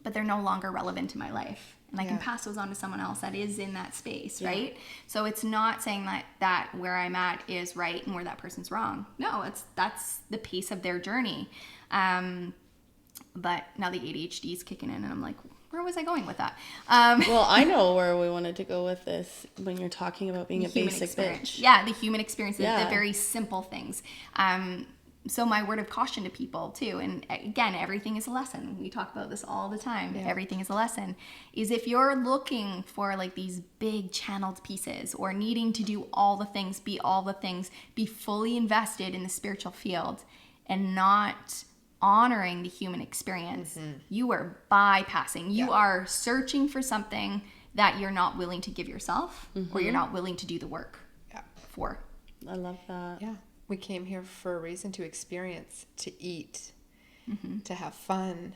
Speaker 3: But they're no longer relevant to my life. And I can pass those on to someone else that is in that space, right? So it's not saying that where I'm at is right and where that person's wrong. No, that's the pace of their journey. But now the ADHD is kicking in, and I'm like, where was I going with that?
Speaker 2: Well, I know where we wanted to go with this when you're talking about being a basic bitch.
Speaker 3: Yeah, the human experience, the very simple things. so my word of caution to people too, and again, everything is a lesson. We talk about this all the time. Yeah. Everything is a lesson. Is if you're looking for like these big channeled pieces or needing to do all the things, be fully invested in the spiritual field and not honoring the human experience, you are bypassing. You are searching for something that you're not willing to give yourself or you're not willing to do the work for.
Speaker 2: I love that.
Speaker 1: Yeah. We came here for a reason, to experience, to eat, to have fun,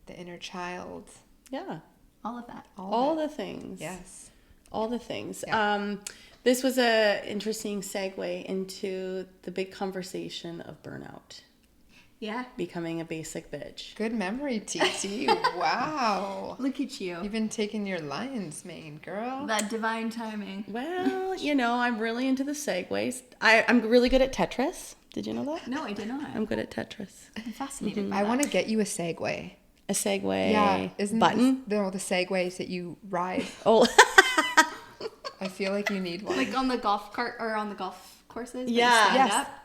Speaker 1: the inner child.
Speaker 2: Yeah.
Speaker 3: All of that.
Speaker 2: All the things.
Speaker 1: Yes.
Speaker 2: All the things.
Speaker 1: Yeah.
Speaker 2: This was a interesting segue into the big conversation of burnout.
Speaker 3: Yeah.
Speaker 2: Becoming a basic bitch.
Speaker 1: Good memory, TT. Wow.
Speaker 3: Look at you.
Speaker 1: You've been taking your lion's mane, girl.
Speaker 3: That divine timing.
Speaker 2: Well, I'm really into the segues. I'm really good at Tetris. Did you know that?
Speaker 3: No, I did not.
Speaker 2: I'm good at Tetris.
Speaker 3: I'm fascinated by
Speaker 1: I
Speaker 3: that.
Speaker 1: want to get you a Segway.
Speaker 2: A Segway
Speaker 1: Isn't
Speaker 2: button?
Speaker 1: the Segways that you ride?
Speaker 2: Oh.
Speaker 1: I feel like you need one.
Speaker 3: Like on the golf cart or on the golf courses?
Speaker 2: Yeah.
Speaker 1: Yes.
Speaker 3: Up?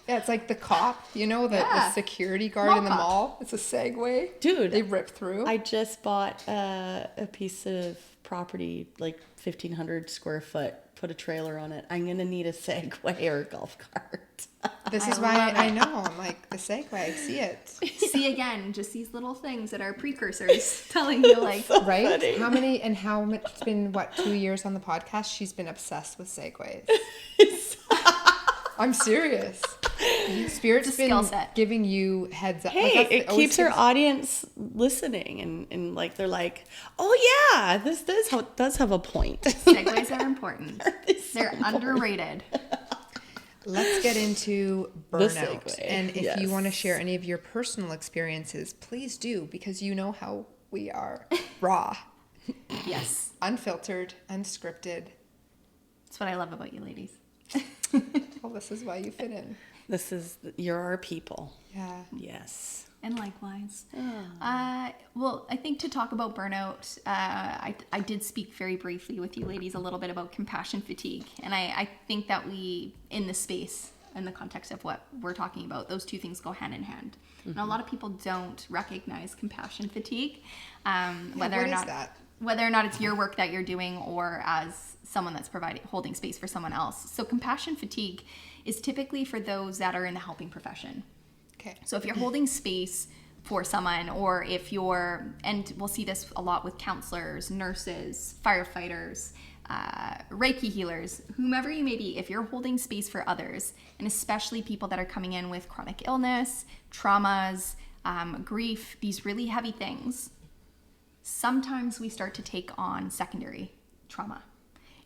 Speaker 1: Yeah, it's like the cop, the security guard in the mall. It's a Segway.
Speaker 2: Dude.
Speaker 1: They rip through.
Speaker 2: I just bought a piece of property, like 1,500 square foot, put a trailer on it. I'm going to need a Segway or a golf cart.
Speaker 1: This is why I know. I'm like, the Segway, I see it.
Speaker 3: See, again, just these little things that are precursors telling you, like,
Speaker 1: Right?
Speaker 2: funny.
Speaker 1: How much, it's been, 2 years on the podcast? She's been obsessed with Segways. I'm serious. Spirit's been giving you heads up.
Speaker 2: Hey, it keeps our audience listening and like they're like, oh yeah, this does have a point.
Speaker 3: Segways are important. They're underrated.
Speaker 1: Let's get into burnout.
Speaker 2: Segue.
Speaker 1: And if you
Speaker 2: Yes.
Speaker 1: want to share any of your personal experiences, please do, because you know how we are. Raw,
Speaker 3: Yes.
Speaker 1: unfiltered, unscripted.
Speaker 3: That's what I love about you ladies.
Speaker 1: Well, this is why you fit in.
Speaker 2: You're our people.
Speaker 1: Yeah.
Speaker 2: Yes.
Speaker 3: And likewise. Well, I think to talk about burnout, I did speak very briefly with you ladies a little bit about compassion fatigue. And I think that we, in this space, in the context of what we're talking about, those two things go hand in hand. And a lot of people don't recognize compassion fatigue, whether or not it's your work that you're doing or as someone that's holding space for someone else. So compassion fatigue is typically for those that are in the helping profession.
Speaker 1: Okay.
Speaker 3: So if you're holding space for someone, or if you're, and we'll see this a lot with counselors, nurses, firefighters, Reiki healers, whomever you may be, if you're holding space for others, and especially people that are coming in with chronic illness, traumas, grief, these really heavy things, sometimes we start to take on secondary trauma.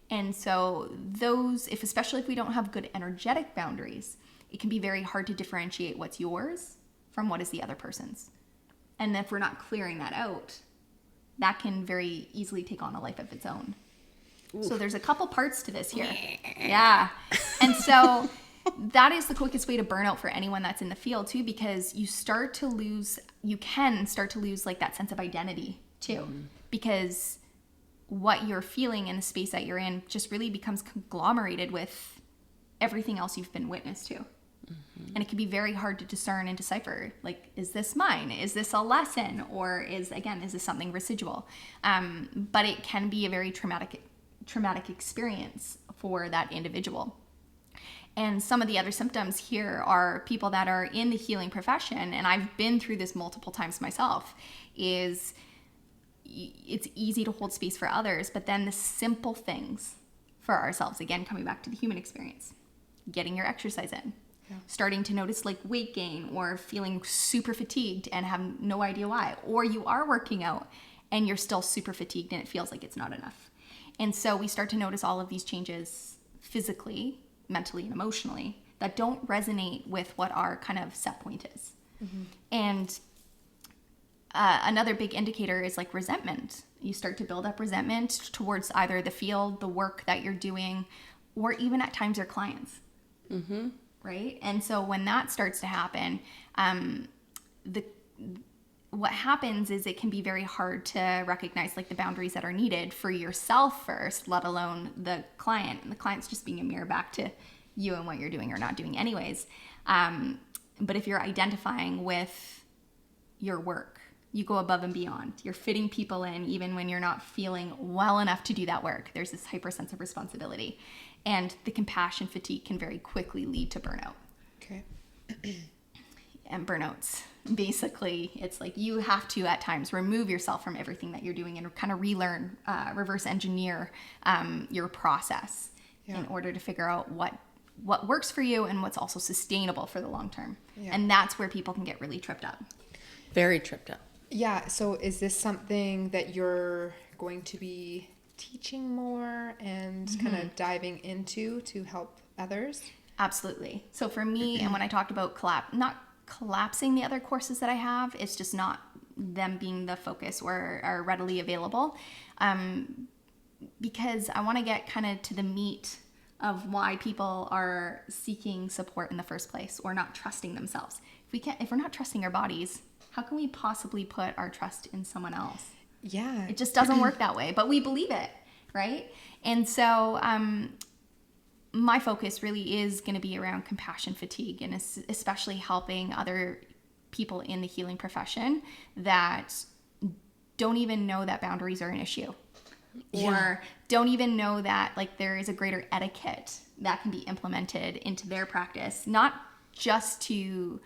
Speaker 3: And so especially if we don't have good energetic boundaries, it can be very hard to differentiate what's yours from what is the other person's. And if we're not clearing that out, that can very easily take on a life of its own. Oof. So there's a couple parts to this here. Yeah. And so that is the quickest way to burn out for anyone that's in the field too, because you can start to lose like that sense of identity too, because what you're feeling in the space that you're in just really becomes conglomerated with everything else you've been witness to. And it can be very hard to discern and decipher, like, is this mine? Is this a lesson? Or is this something residual? But it can be a very traumatic experience for that individual. And some of the other symptoms here are people that are in the healing profession, and I've been through this multiple times myself, is it's easy to hold space for others, but then the simple things for ourselves, again, coming back to the human experience, getting your exercise in, starting to notice like weight gain or feeling super fatigued and have no idea why, or you are working out and you're still super fatigued and it feels like it's not enough. And so we start to notice all of these changes physically, mentally, and emotionally that don't resonate with what our kind of set point is. And another big indicator is like resentment. You start to build up resentment towards either the field, the work that you're doing, or even at times your clients. Right? And so when that starts to happen, what happens is it can be very hard to recognize like the boundaries that are needed for yourself first, let alone the client. And the client's just being a mirror back to you and what you're doing or not doing anyways. But if you're identifying with your work, you go above and beyond. You're fitting people in even when you're not feeling well enough to do that work. There's this hyper sense of responsibility. And the compassion fatigue can very quickly lead to burnout.
Speaker 1: Okay.
Speaker 3: And burnouts, basically, it's like you have to at times remove yourself from everything that you're doing and kind of relearn, reverse engineer your process in order to figure out what works for you and what's also sustainable for the long term. Yeah. And that's where people can get really tripped up.
Speaker 2: Very tripped up.
Speaker 1: Yeah. So is this something that you're going to be teaching more and kind of diving into to help others?
Speaker 3: Absolutely. So for me, and when I talked about not collapsing the other courses that I have, it's just not them being the focus or are readily available, because I want to get kind of to the meat of why people are seeking support in the first place or not trusting themselves. If we're not trusting our bodies, how can we possibly put our trust in someone else?
Speaker 1: Yeah.
Speaker 3: It just doesn't work that way, but we believe it, right? And so my focus really is going to be around compassion fatigue, and especially helping other people in the healing profession that don't even know that boundaries are an issue, or don't even know that like there is a greater etiquette that can be implemented into their practice, not just to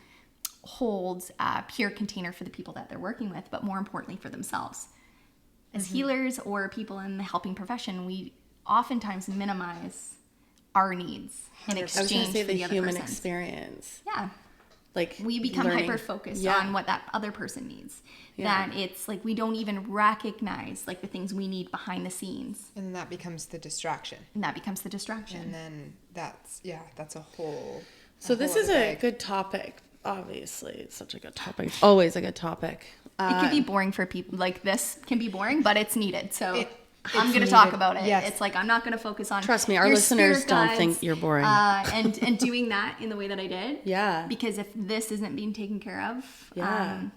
Speaker 3: hold a pure container for the people that they're working with, but more importantly for themselves. As healers or people in the helping profession, we oftentimes minimize our needs in exchange for the other
Speaker 2: human
Speaker 3: person's
Speaker 2: experience.
Speaker 3: Yeah.
Speaker 2: Like
Speaker 3: we become hyper-focused on what that other person needs. Yeah. That it's like we don't even recognize like the things we need behind the scenes.
Speaker 1: And that becomes the distraction.
Speaker 3: And then
Speaker 1: that's a whole...
Speaker 2: So this is a good topic. Obviously, it's such a good topic. It's always a good topic.
Speaker 3: It can be boring for people. Like this can be boring, but it's needed. So I'm going to talk about it.
Speaker 1: Yes.
Speaker 3: It's like I'm not going to focus on.
Speaker 2: Trust me, our listeners don't think you're boring.
Speaker 3: And doing that in the way that I did.
Speaker 2: Yeah.
Speaker 3: Because if this isn't being taken care of,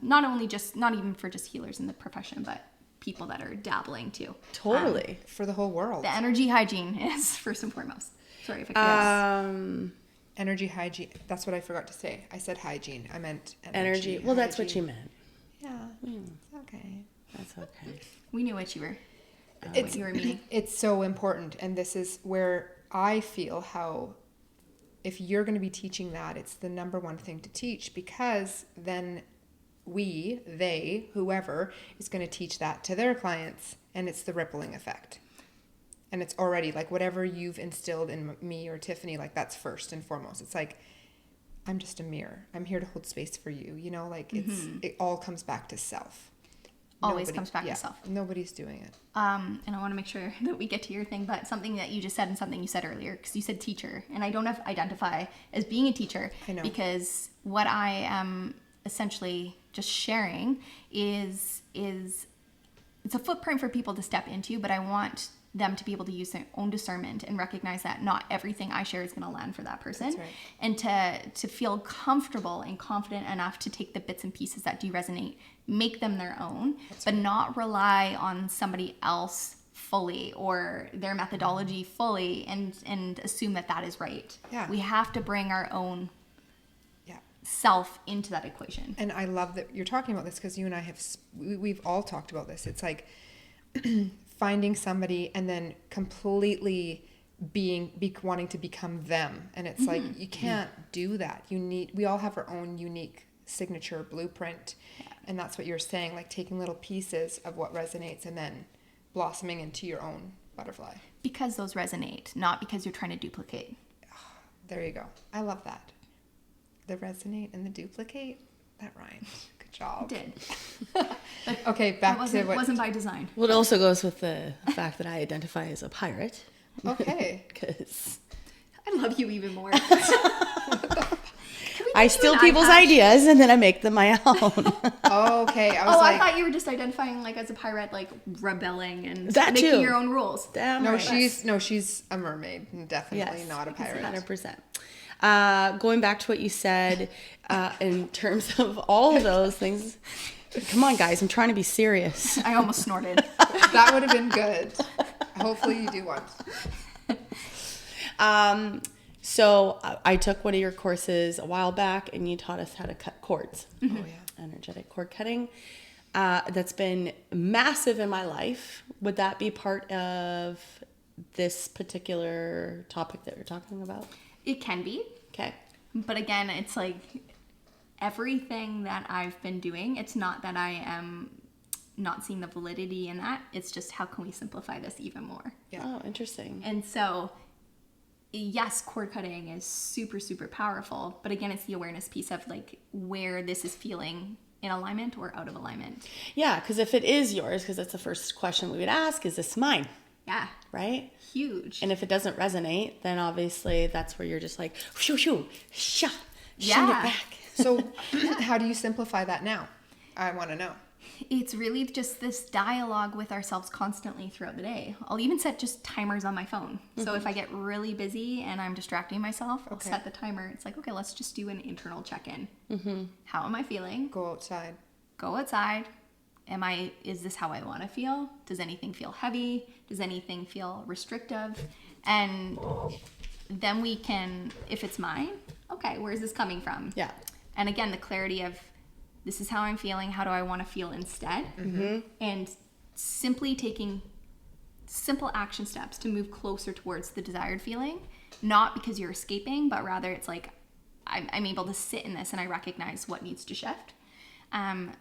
Speaker 3: not even for just healers in the profession, but people that are dabbling too.
Speaker 2: Totally.
Speaker 1: For the whole world.
Speaker 3: The energy hygiene is first and foremost. Sorry if I could.
Speaker 1: Energy hygiene. That's what I forgot to say. I said hygiene. I meant
Speaker 2: energy. Well, that's what you meant.
Speaker 1: Yeah. It's okay.
Speaker 2: That's okay.
Speaker 3: We knew what you were meaning.
Speaker 1: It's so important. And this is where I feel how if you're going to be teaching that, it's the number one thing to teach, because then whoever is going to teach that to their clients, and it's the rippling effect. And it's already like whatever you've instilled in me or Tiffany, like that's first and foremost. It's like, I'm just a mirror. I'm here to hold space for you. You know, like it all comes back to self.
Speaker 3: Always comes back to self.
Speaker 1: Nobody's doing it.
Speaker 3: And I want to make sure that we get to your thing, but something that you just said and something you said earlier, because you said teacher, and I don't identify as being a teacher.
Speaker 1: I know.
Speaker 3: Because what I am essentially just sharing is it's a footprint for people to step into, but I want them to be able to use their own discernment and recognize that not everything I share is going to land for that person.
Speaker 1: That's right.
Speaker 3: And to feel comfortable and confident enough to take the bits and pieces that do resonate, make them their own, but not rely on somebody else fully or their methodology fully and assume that is right.
Speaker 1: Yeah.
Speaker 3: We have to bring our own self into that equation.
Speaker 1: And I love that you're talking about this, because you and I we've all talked about this. It's like finding somebody and then completely wanting to become them. And it's like, you can't do that. We all have our own unique signature blueprint. Yeah. And that's what you're saying, like taking little pieces of what resonates and then blossoming into your own butterfly.
Speaker 3: Because those resonate, not because you're trying to duplicate.
Speaker 1: There you go. I love that. The resonate and the duplicate, that rhymed. Good job.
Speaker 3: It did.
Speaker 1: Okay, back to what...
Speaker 3: It wasn't by design.
Speaker 2: Well, it also goes with the fact that I identify as a pirate.
Speaker 1: Okay.
Speaker 2: Because...
Speaker 3: I love you even more.
Speaker 2: I steal people's ideas and then I make them my own.
Speaker 1: Okay.
Speaker 3: I thought you were just identifying like as a pirate, like rebelling and
Speaker 2: that
Speaker 3: making
Speaker 2: too.
Speaker 3: Your own rules.
Speaker 2: Damn
Speaker 1: no,
Speaker 2: right.
Speaker 1: she's a mermaid. Definitely not a pirate.
Speaker 2: 100%. Going back to what you said, in terms of all of those things, come on guys, I'm trying to be serious.
Speaker 3: I almost snorted.
Speaker 1: That would have been good. Hopefully you do one.
Speaker 2: So I took one of your courses a while back, and you taught us how to cut cords.
Speaker 1: Mm-hmm. Oh, yeah.
Speaker 2: Energetic cord cutting. That's been massive in my life. Would that be part of this particular topic that you're talking about?
Speaker 3: It can be.
Speaker 2: Okay.
Speaker 3: But again, it's like everything that I've been doing, it's not that I am not seeing the validity in that. It's just how can we simplify this even more?
Speaker 1: Yeah.
Speaker 2: Oh, interesting.
Speaker 3: And so, yes, cord cutting is super, super powerful. But again, it's the awareness piece of like where this is feeling in alignment or out of alignment.
Speaker 2: Yeah, because if it is yours, because that's the first question we would ask, is this mine?
Speaker 3: Yeah.
Speaker 2: Right?
Speaker 3: Huge.
Speaker 2: And if it doesn't resonate, then obviously that's where you're just like, shoo, shoo, sha,
Speaker 3: Yeah.
Speaker 2: send it back.
Speaker 1: So how do you simplify that now? I want to know.
Speaker 3: It's really just this dialogue with ourselves constantly throughout the day. I'll even set just timers on my phone. So if I get really busy and I'm distracting myself, I'll set the timer. It's like, okay, let's just do an internal check-in. How am I feeling?
Speaker 1: Go outside.
Speaker 3: Go outside. Is this how I want to feel? Does anything feel heavy? Does anything feel restrictive? And then we can, if it's mine, okay, where is this coming from?
Speaker 2: Yeah.
Speaker 3: And again, the clarity of this is how I'm feeling. How do I want to feel instead? And simply taking simple action steps to move closer towards the desired feeling, not because you're escaping, but rather it's like I'm able to sit in this and I recognize what needs to shift.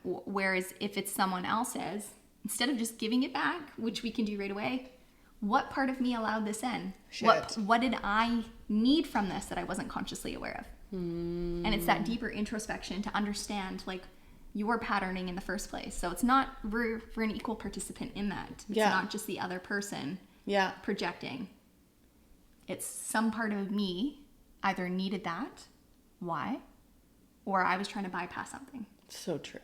Speaker 3: Whereas if it's someone else's, instead of just giving it back, which we can do right away, what part of me allowed this in? What did I need from this that I wasn't consciously aware of? And it's that deeper introspection to understand like your patterning in the first place. So it's not we're an equal participant in that. It's not just the other person projecting. It's some part of me either needed that, why, or I was trying to bypass something.
Speaker 2: So true.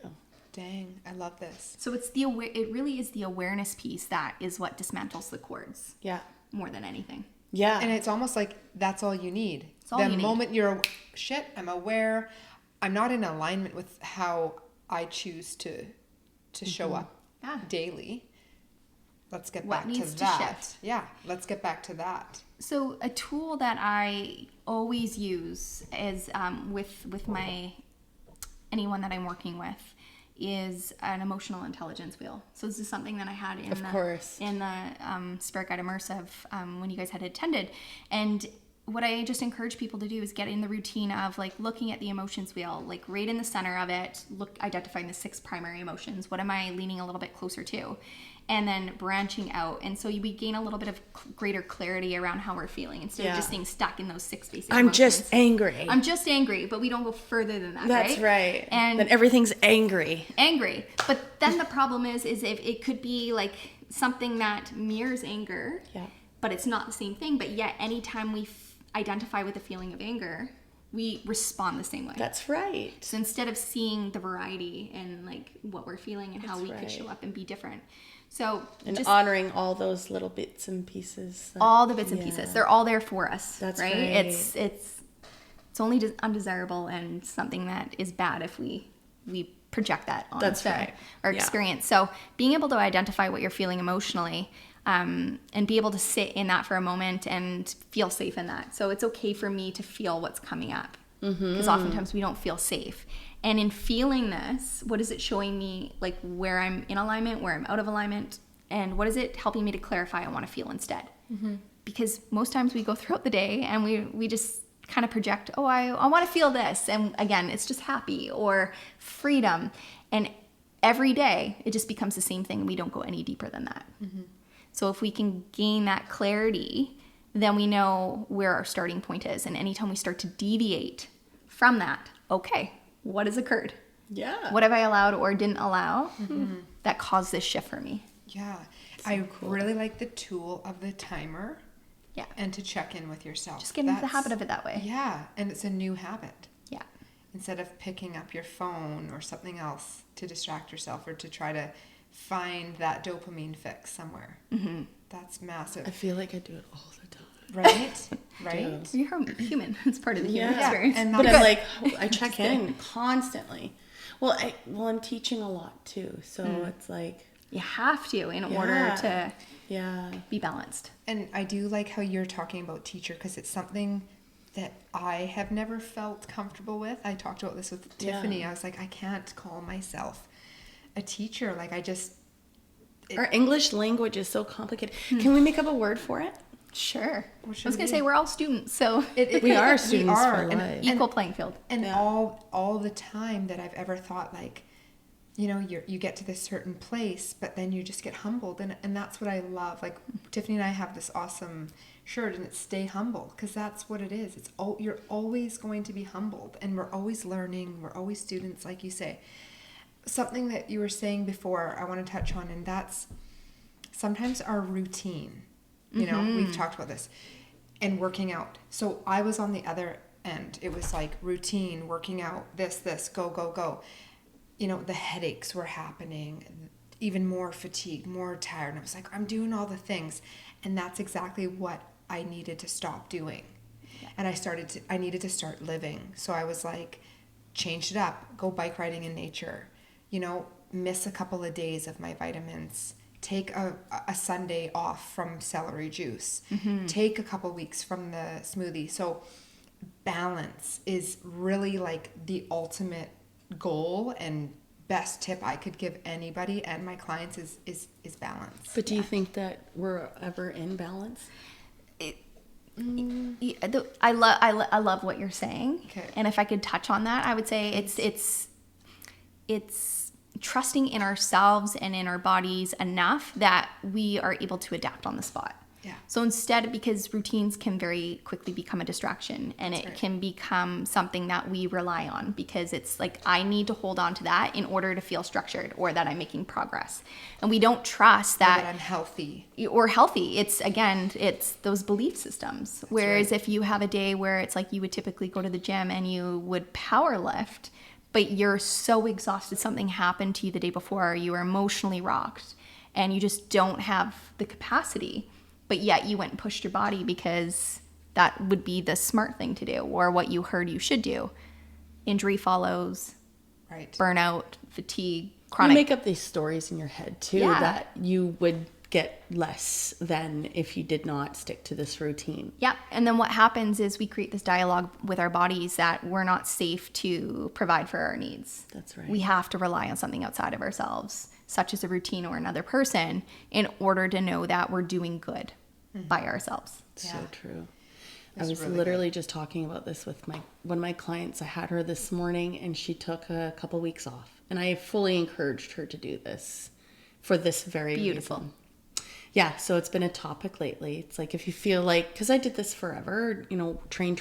Speaker 1: Dang, I love this.
Speaker 3: So it's it really is the awareness piece that is what dismantles the cords.
Speaker 2: Yeah.
Speaker 3: More than anything.
Speaker 2: Yeah.
Speaker 1: And it's almost like that's all you need.
Speaker 3: All
Speaker 1: the
Speaker 3: you need.
Speaker 1: moment you're, shit, I'm aware. I'm not in alignment with how I choose to show up daily. Let's get
Speaker 3: What
Speaker 1: back
Speaker 3: needs
Speaker 1: to
Speaker 3: to
Speaker 1: that.
Speaker 3: shift?
Speaker 1: Yeah, let's get back to that.
Speaker 3: So a tool that I always use is with my anyone that I'm working with is an emotional intelligence wheel. So this is something that I had in the Spirit Guide Immersive when you guys had attended. And what I just encourage people to do is get in the routine of like looking at the emotions wheel, like right in the center of it, identifying the 6 primary emotions. What am I leaning a little bit closer to? And then branching out. And so we gain a little bit of greater clarity around how we're feeling instead of just staying stuck in those 6 basic emotions.
Speaker 2: Just angry.
Speaker 3: I'm just angry, but we don't go further than that,
Speaker 2: That's right.
Speaker 3: And
Speaker 2: then everything's angry.
Speaker 3: But then the problem is if it could be like something that mirrors anger, but it's not the same thing. But yet anytime we identify with a feeling of anger, we respond the same way.
Speaker 2: That's right.
Speaker 3: So instead of seeing the variety in like what we're feeling and how we could show up and be different. So
Speaker 2: just honoring all those little bits and pieces.
Speaker 3: All the bits and pieces. They're all there for us.
Speaker 2: That's
Speaker 3: right. It's only undesirable and something that is bad if we project that on our experience. So being able to identify what you're feeling emotionally and be able to sit in that for a moment and feel safe in that. So it's okay for me to feel what's coming up because oftentimes we don't feel safe. And in feeling this, what is it showing me, like where I'm in alignment, where I'm out of alignment, and what is it helping me to clarify I want to feel instead? Because most times we go throughout the day and we just kind of project, oh, I want to feel this. And again, it's just happy or freedom. And every day it just becomes the same thing and we don't go any deeper than that. So if we can gain that clarity, then we know where our starting point is. And anytime we start to deviate from that, okay, what has occurred?
Speaker 2: Yeah.
Speaker 3: What have I allowed or didn't allow that caused this shift for me?
Speaker 1: Yeah. I really like the tool of the timer.
Speaker 3: Yeah.
Speaker 1: And to check in with yourself.
Speaker 3: Just get into the habit of it that way.
Speaker 1: Yeah. And it's a new habit.
Speaker 3: Yeah.
Speaker 1: Instead of picking up your phone or something else to distract yourself or to try to find that dopamine fix somewhere. That's massive.
Speaker 2: I feel like I do it all the time.
Speaker 1: Right? Right?
Speaker 3: You're human. It's part of the human experience.
Speaker 1: And
Speaker 2: but I'm like, I check in constantly. Well, I'm teaching a lot too. So it's like.
Speaker 3: You have to in order to be balanced.
Speaker 1: And I do like how you're talking about teacher because it's something that I have never felt comfortable with. I talked about this with Tiffany. I was like, I can't call myself a teacher. Like
Speaker 2: our English language is so complicated. Can we make up a word for it?
Speaker 3: Sure. I was going to say we're all students, so
Speaker 2: we are students for life.
Speaker 3: Equal playing field.
Speaker 1: And all the time that I've ever thought, like, you know, you get to this certain place, but then you just get humbled, and that's what I love. Like Tiffany and I have this awesome shirt, and it's "Stay Humble," because that's what it is. You're always going to be humbled, and we're always learning. We're always students, like you say. Something that you were saying before, I want to touch on, and that's sometimes our routine. You know, we've talked about this, and working out. So I was on the other end. It was like routine, working out, this, go, go, go. You know, the headaches were happening, even more fatigue, more tired. And I was like, I'm doing all the things. And that's exactly what I needed to stop doing. Yeah. And I needed to start living. So I was like, change it up, go bike riding in nature, you know, miss a couple of days of my vitamins, take a Sunday off from celery juice, take a couple weeks from the smoothie. So balance is really like the ultimate goal and best tip I could give anybody and my clients is balance.
Speaker 2: But do you think that we're ever in balance?
Speaker 3: I love what you're saying.
Speaker 1: Okay.
Speaker 3: And if I could touch on that, I would say it's trusting in ourselves and in our bodies enough that we are able to adapt on the spot.
Speaker 1: Yeah.
Speaker 3: So instead, because routines can very quickly become a distraction, and it can become something that we rely on, because it's like, I need to hold on to that in order to feel structured or that I'm making progress. And we don't trust that
Speaker 1: I'm healthy.
Speaker 3: Or healthy. It's those belief systems. Whereas if you have a day where it's like you would typically go to the gym and you would power lift, but you're so exhausted, something happened to you the day before, you were emotionally rocked, and you just don't have the capacity, but yet you went and pushed your body because that would be the smart thing to do, or what you heard you should do. Injury follows,
Speaker 1: right?
Speaker 3: Burnout, fatigue, chronic.
Speaker 2: You make up these stories in your head too, that you would get less than if you did not stick to this routine.
Speaker 3: Yeah. And then what happens is we create this dialogue with our bodies that we're not safe to provide for our needs.
Speaker 2: That's right.
Speaker 3: We have to rely on something outside of ourselves, such as a routine or another person, in order to know that we're doing good by ourselves.
Speaker 2: So true. I was really literally just talking about this with one of my clients. I had her this morning, and she took a couple weeks off, and I fully encouraged her to do this for this very reason. Yeah, so it's been a topic lately. It's like, if you feel like, because I did this forever, you know, train,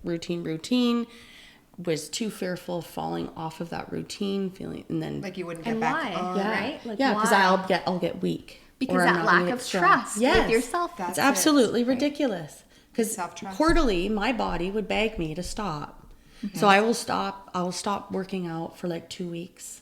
Speaker 2: routine, was too fearful of falling off of that routine, feeling, and then
Speaker 1: like you wouldn't get back on.
Speaker 3: Right? Like,
Speaker 2: because I'll get weak.
Speaker 3: Because that lack of trust with yourself.
Speaker 2: It's absolutely ridiculous. Because quarterly, my body would beg me to stop. So I will stop working out for like 2 weeks.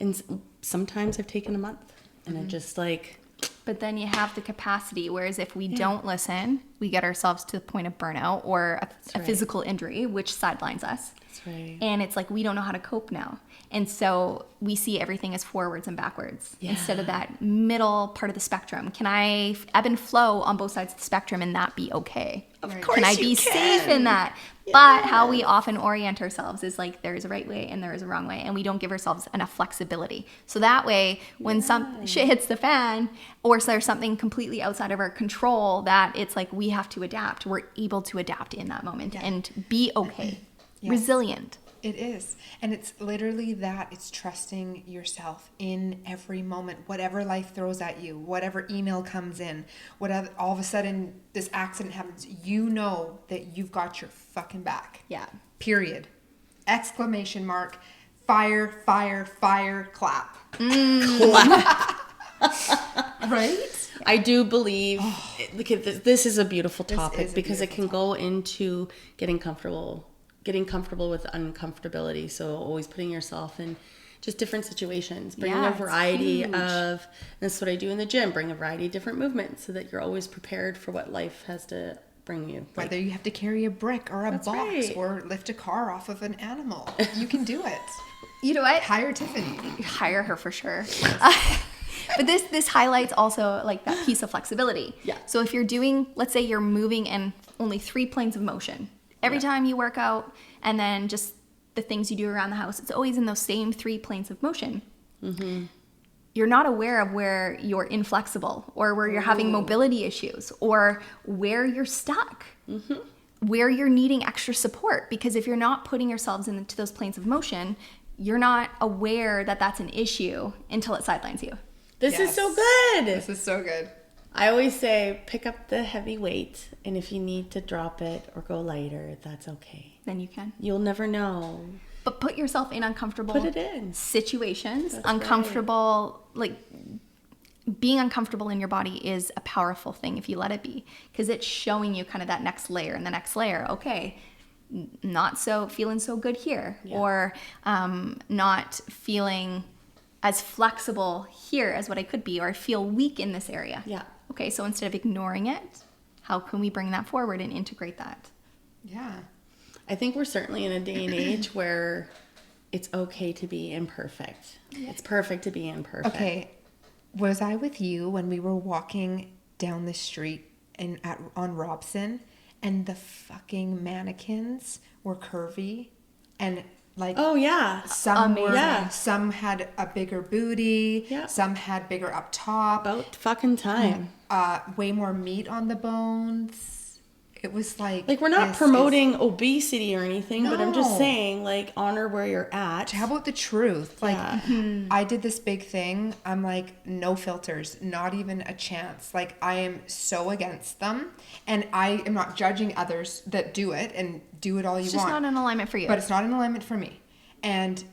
Speaker 2: And sometimes I've taken a month. And it just like...
Speaker 3: But then you have the capacity, whereas if we don't listen, we get ourselves to the point of burnout or a physical injury, which sidelines us.
Speaker 2: That's right.
Speaker 3: And it's like, we don't know how to cope now. And so we see everything as forwards and backwards instead of that middle part of the spectrum. Can I ebb and flow on both sides of the spectrum and that be okay?
Speaker 2: Of course
Speaker 3: Can I be safe in that? Yes. But how we often orient ourselves is like, there is a right way and there is a wrong way, and we don't give ourselves enough flexibility. So that way, when some shit hits the fan, or there's something completely outside of our control, that it's like we have to adapt. We're able to adapt in that moment and be okay. Resilient.
Speaker 1: It is. And it's literally that. It's trusting yourself in every moment, whatever life throws at you, whatever email comes in, whatever, all of a sudden this accident happens, you know that you've got your fucking back.
Speaker 3: Yeah.
Speaker 1: Period. Exclamation mark. Fire, fire, fire, clap.
Speaker 2: Clap.
Speaker 1: Right?
Speaker 2: I do believe this is a beautiful topic because it can go into getting comfortable with uncomfortability. So always putting yourself in just different situations, bringing a variety of, and that's what I do in the gym, bring a variety of different movements so that you're always prepared for what life has to bring you.
Speaker 1: Whether you have to carry a brick or a box or lift a car off of an animal, you can do it.
Speaker 3: You know what?
Speaker 1: Hire Tiffany.
Speaker 3: Hire her for sure. But this highlights also like that piece of flexibility.
Speaker 2: Yeah.
Speaker 3: So if you're doing, let's say you're moving in only 3 planes of motion every time you work out, and then just the things you do around the house, it's always in those same 3 planes of motion. Mm-hmm. You're not aware of where you're inflexible, or where you're having mobility issues, or where you're stuck, where you're needing extra support. Because if you're not putting yourselves into those planes of motion, you're not aware that that's an issue until it sidelines you.
Speaker 2: This is so good.
Speaker 1: This is so good.
Speaker 2: I always say, pick up the heavy weight, and if you need to drop it or go lighter, that's okay.
Speaker 3: Then you can.
Speaker 2: You'll never know.
Speaker 3: But put yourself in uncomfortable
Speaker 2: Put it in.
Speaker 3: situations.
Speaker 2: That's
Speaker 3: uncomfortable, like being uncomfortable in your body is a powerful thing if you let it be, because it's showing you kind of that next layer and the next layer. Okay, not so feeling so good here, or not feeling as flexible here as what I could be, or I feel weak in this area.
Speaker 2: Yeah.
Speaker 3: Okay, so instead of ignoring it, how can we bring that forward and integrate that?
Speaker 1: Yeah.
Speaker 2: I think we're certainly in a day and age where it's okay to be imperfect. It's perfect to be imperfect.
Speaker 1: Okay. Was I with you when we were walking down the street on Robson, and the fucking mannequins were curvy, and like,
Speaker 2: oh yeah,
Speaker 1: some were,
Speaker 2: yeah.
Speaker 1: some had a bigger booty,
Speaker 2: Yeah.
Speaker 1: some had bigger up top,
Speaker 2: About fucking time.
Speaker 1: way more meat on the bones. It was like
Speaker 2: Like, we're not
Speaker 1: this
Speaker 2: promoting obesity or anything, but I'm just
Speaker 1: No.
Speaker 2: saying, like, honor where you're at.
Speaker 1: How about the truth? Like,
Speaker 2: Yeah.
Speaker 1: I did this big thing. I'm like, no filters, not even a chance. Like, I am so against them. And I am not judging others that do it and do it all you
Speaker 3: It's just
Speaker 1: want.
Speaker 3: not in alignment for you.
Speaker 1: But it's not in alignment for me. And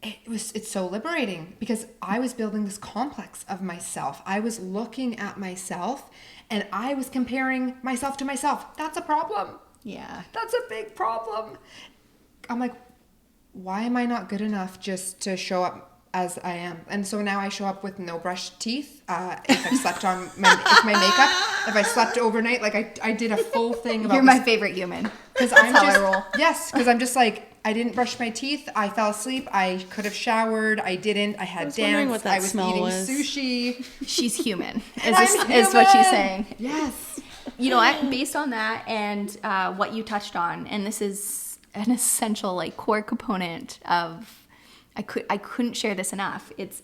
Speaker 1: it's so liberating, because I was building this complex of myself. I was looking at myself, and I was comparing myself to myself. That's a problem.
Speaker 3: yeah.
Speaker 1: That's a big problem. I'm like, why am I not good enough just to show up as I am? And so now I show up with no brushed teeth. If I slept on my makeup, if I slept overnight, like I did a full thing about
Speaker 3: You're my favorite human.
Speaker 1: because
Speaker 3: That's how I roll.
Speaker 1: Yes, because I'm just like, I didn't brush my teeth. I fell asleep. I could have showered. I didn't. I had
Speaker 2: was wondering
Speaker 1: dance.
Speaker 2: what that
Speaker 1: I was
Speaker 2: smell
Speaker 1: eating
Speaker 2: was.
Speaker 1: sushi.
Speaker 3: She's human,
Speaker 1: And
Speaker 3: is
Speaker 1: I'm
Speaker 3: what she's
Speaker 1: human.
Speaker 3: saying.
Speaker 1: Yes.
Speaker 3: You know what? Based on that and what you touched on, and this is an essential, like, core component of, I couldn't share this enough. It's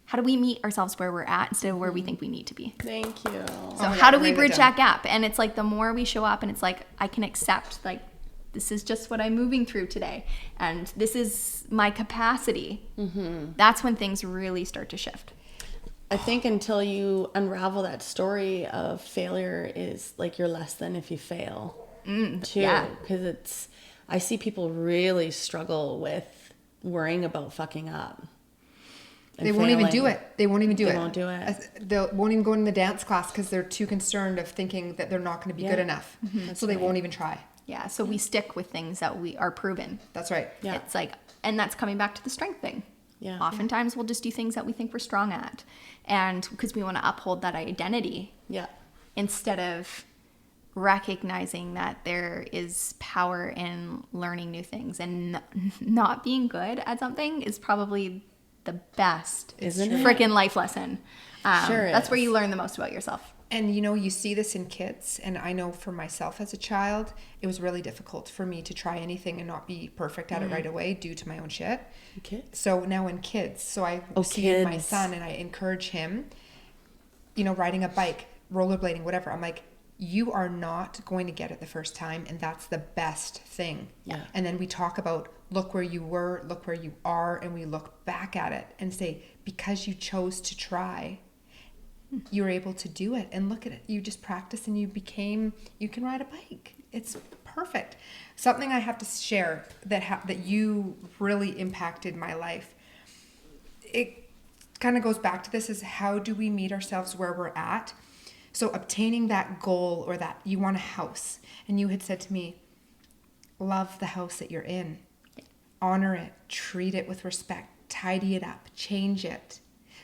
Speaker 3: how do we meet ourselves where we're at instead of where we think we need to be.
Speaker 2: Thank you.
Speaker 3: So
Speaker 1: my
Speaker 3: how
Speaker 1: God,
Speaker 3: do we
Speaker 1: write it
Speaker 3: bridge
Speaker 1: down.
Speaker 3: that gap? And it's like the more we show up, and it's like I can accept, like, this is just what I'm moving through today, and this is my capacity. That's when things really start to shift.
Speaker 2: I think until you unravel that story of failure is like you're less than if you fail, too.
Speaker 3: yeah.
Speaker 2: Because I see people really struggle with worrying about fucking up. and
Speaker 1: They won't even
Speaker 2: failing.
Speaker 1: do it. They won't even do it.
Speaker 2: They won't do it.
Speaker 1: They won't even go in the dance class because they're too concerned of thinking that they're not going to be
Speaker 2: Yeah.
Speaker 1: good enough. So they won't even try.
Speaker 3: Yeah, so we stick with things that we are proven.
Speaker 1: That's right.
Speaker 2: Yeah.
Speaker 3: It's like, and that's coming back to the strength thing.
Speaker 2: Yeah.
Speaker 3: Oftentimes we'll just do things that we think we're strong at, and because we want to uphold that identity
Speaker 2: Yeah.
Speaker 3: instead of recognizing that there is power in learning new things, and not being good at something is probably the best
Speaker 2: Isn't it?
Speaker 3: freaking life lesson.
Speaker 2: Sure
Speaker 3: That's
Speaker 2: is.
Speaker 3: where you learn the most about yourself.
Speaker 1: And you know, you see this in kids, and I know for myself as a child, it was really difficult for me to try anything and not be perfect at it right away due to my own shit.
Speaker 2: Okay.
Speaker 1: So now in kids, so I
Speaker 2: Oh,
Speaker 1: see in my
Speaker 2: kids.
Speaker 1: son, and I encourage him, you know, riding a bike, rollerblading, whatever. I'm like, you are not going to get it the first time, and that's the best thing.
Speaker 2: Yeah.
Speaker 1: And then we talk about, look where you were, look where you are, and we look back at it and say, because you chose to try, you were able to do it. And look at it, you just practiced and you can ride a bike. It's perfect. Something I have to share that you really impacted my life. It kind of goes back to this, is how do we meet ourselves where we're at? So obtaining that goal, or that you want a house, and you had said to me, love the house that you're in, honor it, treat it with respect, tidy it up, change it,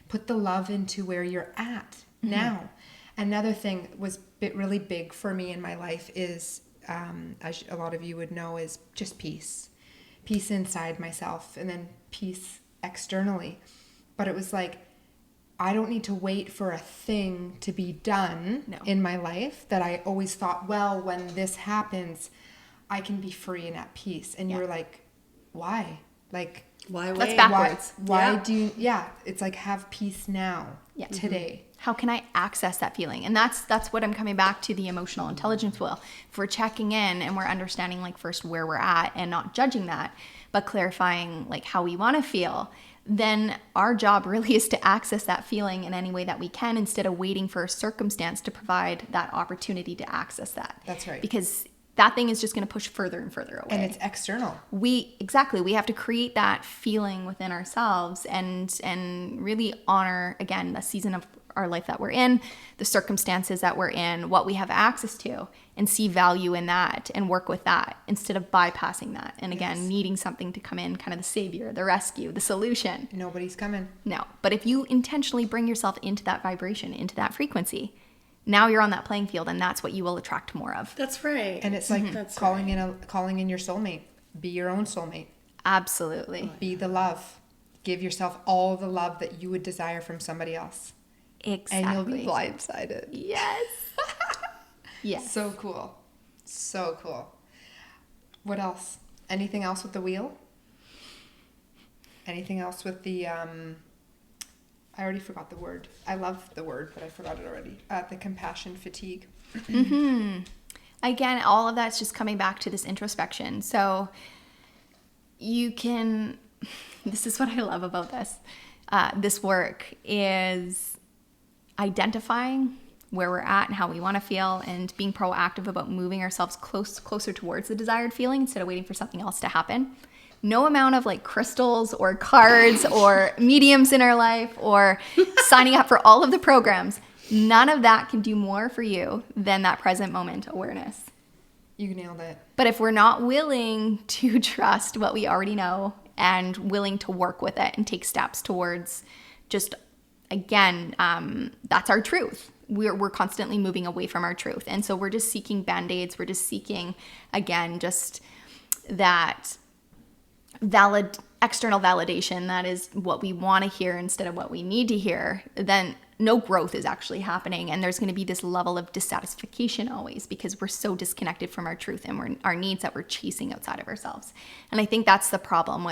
Speaker 1: put the love into where you're at now. Another thing was really big for me in my life is, as a lot of you would know, is just peace inside myself, and then peace externally. But it was like, I don't need to wait for a thing to be done in my life that I always thought, well, when this happens, I can be free and at peace. And you're like, why? Like,
Speaker 2: why wait?
Speaker 3: That's backwards.
Speaker 1: Why do you, it's like, have peace now, today.
Speaker 3: How can I access that feeling? And that's what I'm coming back to, the emotional intelligence wheel. If we're checking in and we're understanding, like, first where we're at and not judging that, but clarifying, like, how we want to feel, then our job really is to access that feeling in any way that we can, instead of waiting for a circumstance to provide that opportunity to access that.
Speaker 1: That's right.
Speaker 3: Because that thing is just going to push further and further away.
Speaker 1: And it's external.
Speaker 3: We have to create that feeling within ourselves and really honor, again, the season of our life that we're in, the circumstances that we're in, what we have access to, and see value in that and work with that instead of bypassing that. And again, needing something to come in, kind of the savior, the rescue, the solution.
Speaker 1: Nobody's coming.
Speaker 3: No. But if you intentionally bring yourself into that vibration, into that frequency, now you're on that playing field, and that's what you will attract more of.
Speaker 2: That's right.
Speaker 1: And it's like calling in your soulmate. Be your own soulmate.
Speaker 3: Absolutely.
Speaker 1: Be the love. Give yourself all the love that you would desire from somebody else.
Speaker 3: Exactly.
Speaker 1: And you'll be blindsided.
Speaker 3: Yes. Yes.
Speaker 1: So cool. So cool. What else? Anything else with the wheel? Anything else with the I already forgot the word. I love the word, but I forgot it already. The compassion fatigue.
Speaker 3: Again, all of that's just coming back to this introspection. So you can, this is what I love about this work, is identifying where we're at and how we want to feel, and being proactive about moving ourselves closer towards the desired feeling instead of waiting for something else to happen. No amount of like crystals or cards or mediums in our life or signing up for all of the programs, none of that can do more for you than that present moment awareness.
Speaker 1: You nailed it.
Speaker 3: But if we're not willing to trust what we already know and willing to work with it and take steps towards just, again, that's our truth. We're constantly moving away from our truth. And so we're just seeking band-aids. We're just seeking, again, just that external validation. That is what we want to hear instead of what we need to hear. Then no growth is actually happening. And there's going to be this level of dissatisfaction always, because we're so disconnected from our truth and our needs that we're chasing outside of ourselves. And I think that's the problem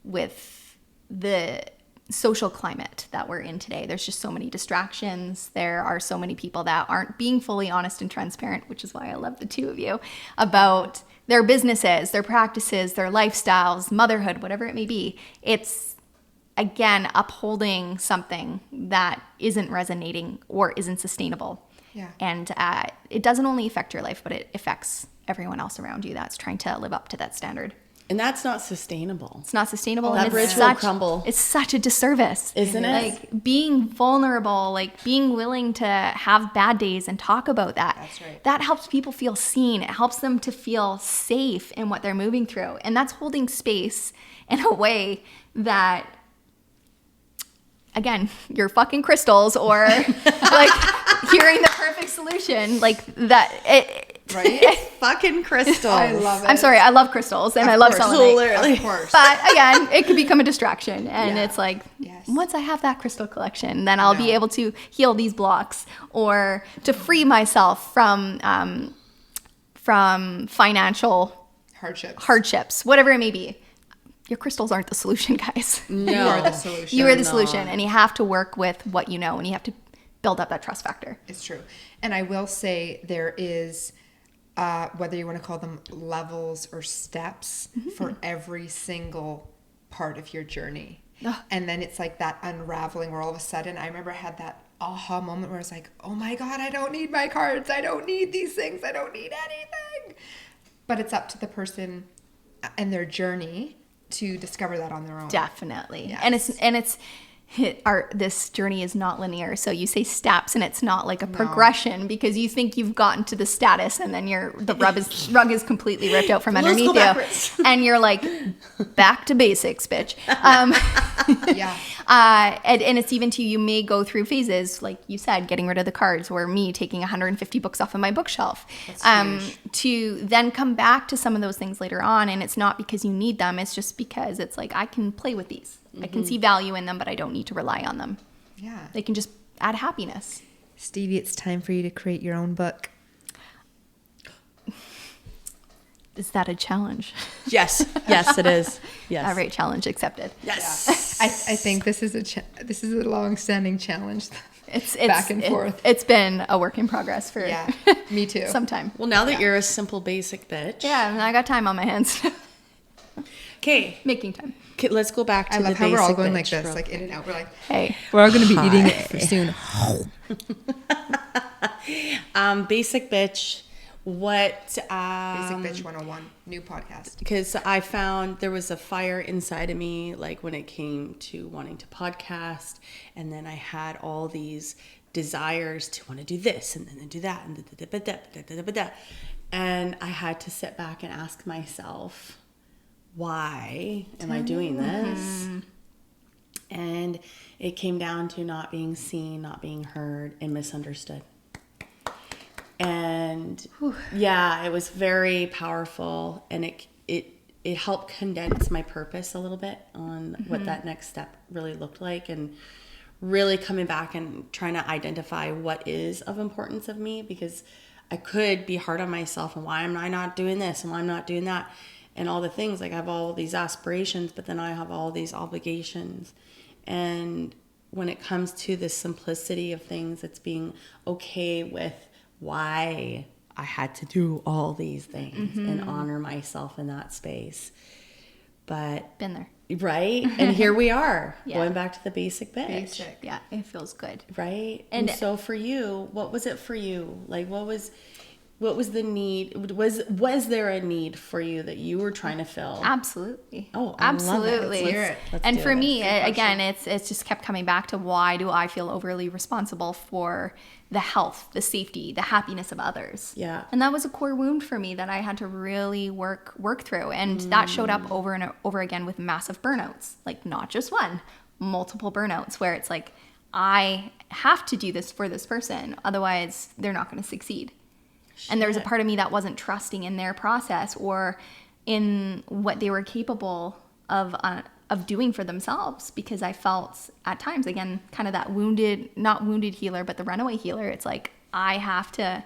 Speaker 3: with the social climate that we're in today. There's just so many distractions. There are so many people that aren't being fully honest and transparent, which is why I love the two of you, about their businesses, their practices, their lifestyles, motherhood, whatever it may be. It's, again, upholding something that isn't resonating or isn't sustainable.
Speaker 1: Yeah. And
Speaker 3: it doesn't only affect your life, but it affects everyone else around you that's trying to live up to that standard.
Speaker 2: And that's not sustainable.
Speaker 3: It's not sustainable.
Speaker 2: That bridge will crumble.
Speaker 3: It's such a disservice.
Speaker 2: Isn't it?
Speaker 3: Like being vulnerable, like being willing to have bad days and talk about that.
Speaker 1: That's right.
Speaker 3: That helps people feel seen. It helps them to feel safe in what they're moving through. And that's holding space in a way that, again, your fucking crystals or like hearing the perfect solution, like that.
Speaker 1: Right?
Speaker 2: Fucking crystals.
Speaker 1: I love it.
Speaker 3: I'm sorry, I love crystals and I love selenite.
Speaker 1: Of course.
Speaker 3: But again, it could become a distraction. And it's like,
Speaker 1: yes.
Speaker 3: Once I have that crystal collection, then I'll be able to heal these blocks or to free myself from financial hardships, whatever it may be. Your crystals aren't the solution, guys.
Speaker 1: No. You are the solution.
Speaker 3: You are the solution. And you have to work with what you know, and you have to build up that trust factor.
Speaker 1: It's true. And I will say there is, whether you want to call them levels or steps, for every single part of your journey. And then it's like that unraveling where all of a sudden, I remember I had that aha moment where I was like, oh my God, I don't need my cards. I don't need these things. I don't need anything. But it's up to the person and their journey to discover that on their own.
Speaker 3: Definitely.
Speaker 1: Yes.
Speaker 3: And it's this journey is not linear. So you say steps and it's not like a progression because you think you've gotten to the status and then the rug is completely ripped out from underneath you. And you're like, back to basics, bitch.
Speaker 1: Yeah.
Speaker 3: And it's even you may go through phases, like you said, getting rid of the cards, or me taking 150 books off of my bookshelf, to then come back to some of those things later on. And it's not because you need them. It's just because it's like, I can play with these. I can see value in them, but I don't need to rely on them.
Speaker 1: Yeah.
Speaker 3: They can just add happiness.
Speaker 1: Stevie, it's time for you to create your own book.
Speaker 3: Is that a challenge?
Speaker 2: Yes. Yes, it is. Yes.
Speaker 3: All right, challenge accepted.
Speaker 2: Yes.
Speaker 1: I think this is a long-standing challenge.
Speaker 3: It's
Speaker 1: back and forth.
Speaker 3: It's been a work in progress for
Speaker 1: me too.
Speaker 3: some time.
Speaker 2: Well, now that you're a simple basic bitch.
Speaker 3: Yeah, I got time on my hands.
Speaker 2: Okay.
Speaker 3: Making time.
Speaker 2: Let's go back to
Speaker 1: I
Speaker 2: the
Speaker 1: love
Speaker 2: basic
Speaker 1: how we're all going like
Speaker 2: bitch
Speaker 1: this, like in and out. We're like,
Speaker 3: Hey.
Speaker 1: we're all going to be eating it soon.
Speaker 2: Basic bitch. What?
Speaker 1: Basic Bitch 101, new podcast.
Speaker 2: Because I found there was a fire inside of me, like when it came to wanting to podcast, and then I had all these desires to want to do this and then do that and I had to sit back and ask myself, why am I doing this? And it came down to not being seen, not being heard, and misunderstood. And yeah, it was very powerful, and it helped condense my purpose a little bit on what that next step really looked like, and really coming back and trying to identify what is of importance of me, because I could be hard on myself and why am I not doing this and why I'm not doing that and all the things. Like I have all these aspirations, but then I have all these obligations. And when it comes to the simplicity of things, it's being okay with why I had to do all these things and honor myself in that space. But
Speaker 3: Been there.
Speaker 2: right? And here we are,
Speaker 3: Yeah.
Speaker 2: going back to the basic bitch.
Speaker 1: Basic.
Speaker 3: Yeah, it feels good.
Speaker 2: Right?
Speaker 3: And-
Speaker 2: And so for you, what was it for you? Like what was the need? Was there a need for you that you were trying to fill?
Speaker 3: Absolutely.
Speaker 2: Oh, I love it.
Speaker 3: absolutely.
Speaker 2: Let's hear it. Let's
Speaker 3: And
Speaker 2: do
Speaker 3: for
Speaker 2: it.
Speaker 3: me,
Speaker 2: Good
Speaker 3: again, it's just kept coming back to, why do I feel overly responsible for the health, the safety, the happiness of others?
Speaker 2: Yeah.
Speaker 3: And that was a core wound for me that I had to really work through. And that showed up over and over again with massive burnouts. Like not just one, multiple burnouts, where it's like, I have to do this for this person, otherwise they're not going to succeed. And there was a part of me that wasn't trusting in their process or in what they were capable of doing for themselves, because I felt at times, again, kind of that not wounded healer, but the runaway healer. It's like, I have to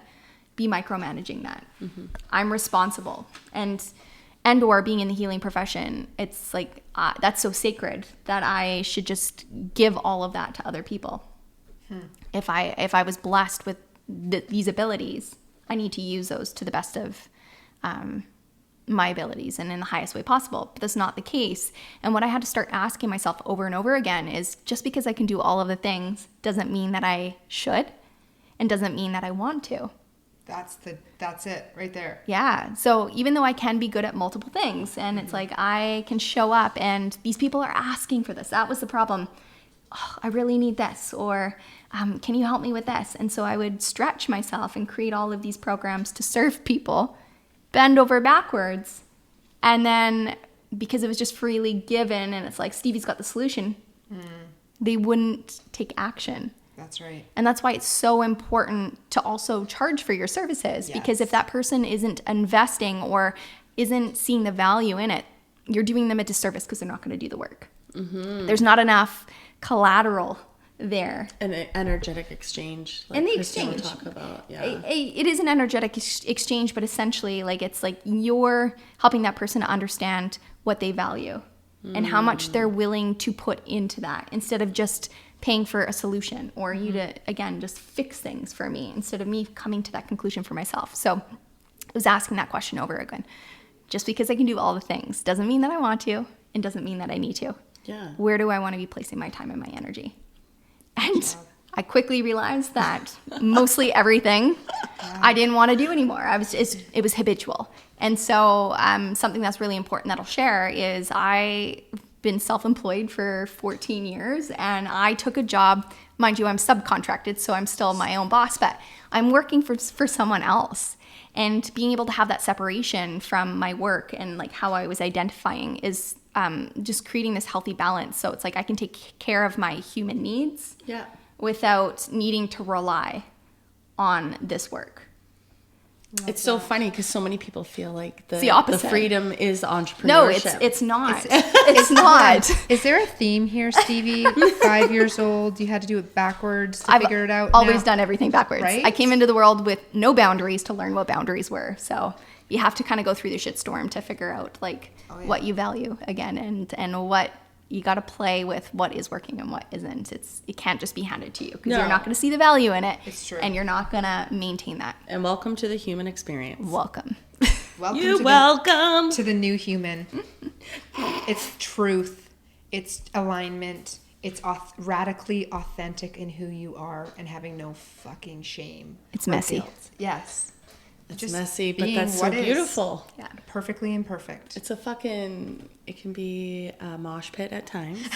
Speaker 3: be micromanaging that. I'm responsible. And or being in the healing profession, it's like, that's so sacred that I should just give all of that to other people. If I was blessed with these abilities, I need to use those to the best of my abilities and in the highest way possible. But that's not the case. And what I had to start asking myself over and over again is, just because I can do all of the things doesn't mean that I should, and doesn't mean that I want to.
Speaker 1: That's it right there.
Speaker 3: Yeah. So even though I can be good at multiple things, and it's like, I can show up and these people are asking for this. That was the problem. Oh, I really need this, or can you help me with this? And so I would stretch myself and create all of these programs to serve people, bend over backwards. And then because it was just freely given and it's like, Stevie's got the solution, they wouldn't take action.
Speaker 1: That's right.
Speaker 3: And that's why it's so important to also charge for your services, because if that person isn't investing or isn't seeing the value in it, you're doing them a disservice, because they're not going to do the work. There's not enough collateral there.
Speaker 2: An energetic exchange. Like
Speaker 3: And the
Speaker 2: Kristen would
Speaker 3: exchange.
Speaker 2: talk about. Yeah.
Speaker 3: It is an energetic exchange, but essentially, like, it's like you're helping that person to understand what they value and how much they're willing to put into that, instead of just paying for a solution, or you to, again, just fix things for me, instead of me coming to that conclusion for myself. So I was asking that question over again. Just because I can do all the things doesn't mean that I want to, and doesn't mean that I need to.
Speaker 2: Yeah.
Speaker 3: Where do I want to be placing my time and my energy? And I quickly realized that mostly everything I didn't want to do anymore. It was habitual. And so something that's really important that I'll share is, I've been self-employed for 14 years, and I took a job, mind you, I'm subcontracted, so I'm still my own boss, but I'm working for someone else. And being able to have that separation from my work and like how I was identifying is just creating this healthy balance. So it's like, I can take care of my human needs without needing to rely on this work.
Speaker 2: It's so funny because so many people feel like
Speaker 3: the
Speaker 2: the
Speaker 3: opposite.
Speaker 2: freedom is entrepreneurship.
Speaker 3: No, it's not. It's not.
Speaker 1: Is there a theme here, Stevie? 5 years old, you had to do it backwards to figure it out.
Speaker 3: Always done everything backwards.
Speaker 1: Right?
Speaker 3: I came into the world with no boundaries to learn what boundaries were. So you have to kind of go through the shitstorm to figure out like what you value again and what you got to play with what is working and what isn't. It can't just be handed to you because you're not going to see the value in it.
Speaker 1: It's true.
Speaker 3: And you're not going to maintain that.
Speaker 2: And welcome to the human experience.
Speaker 3: Welcome.
Speaker 1: Welcome to the new human. It's truth. It's alignment. It's radically authentic in who you are and having no fucking shame.
Speaker 3: It's messy.
Speaker 1: Guilt. Yes.
Speaker 2: It's
Speaker 1: just
Speaker 2: messy, but that's so beautiful.
Speaker 3: Yeah.
Speaker 1: Perfectly imperfect.
Speaker 2: It's it can be a mosh pit at times.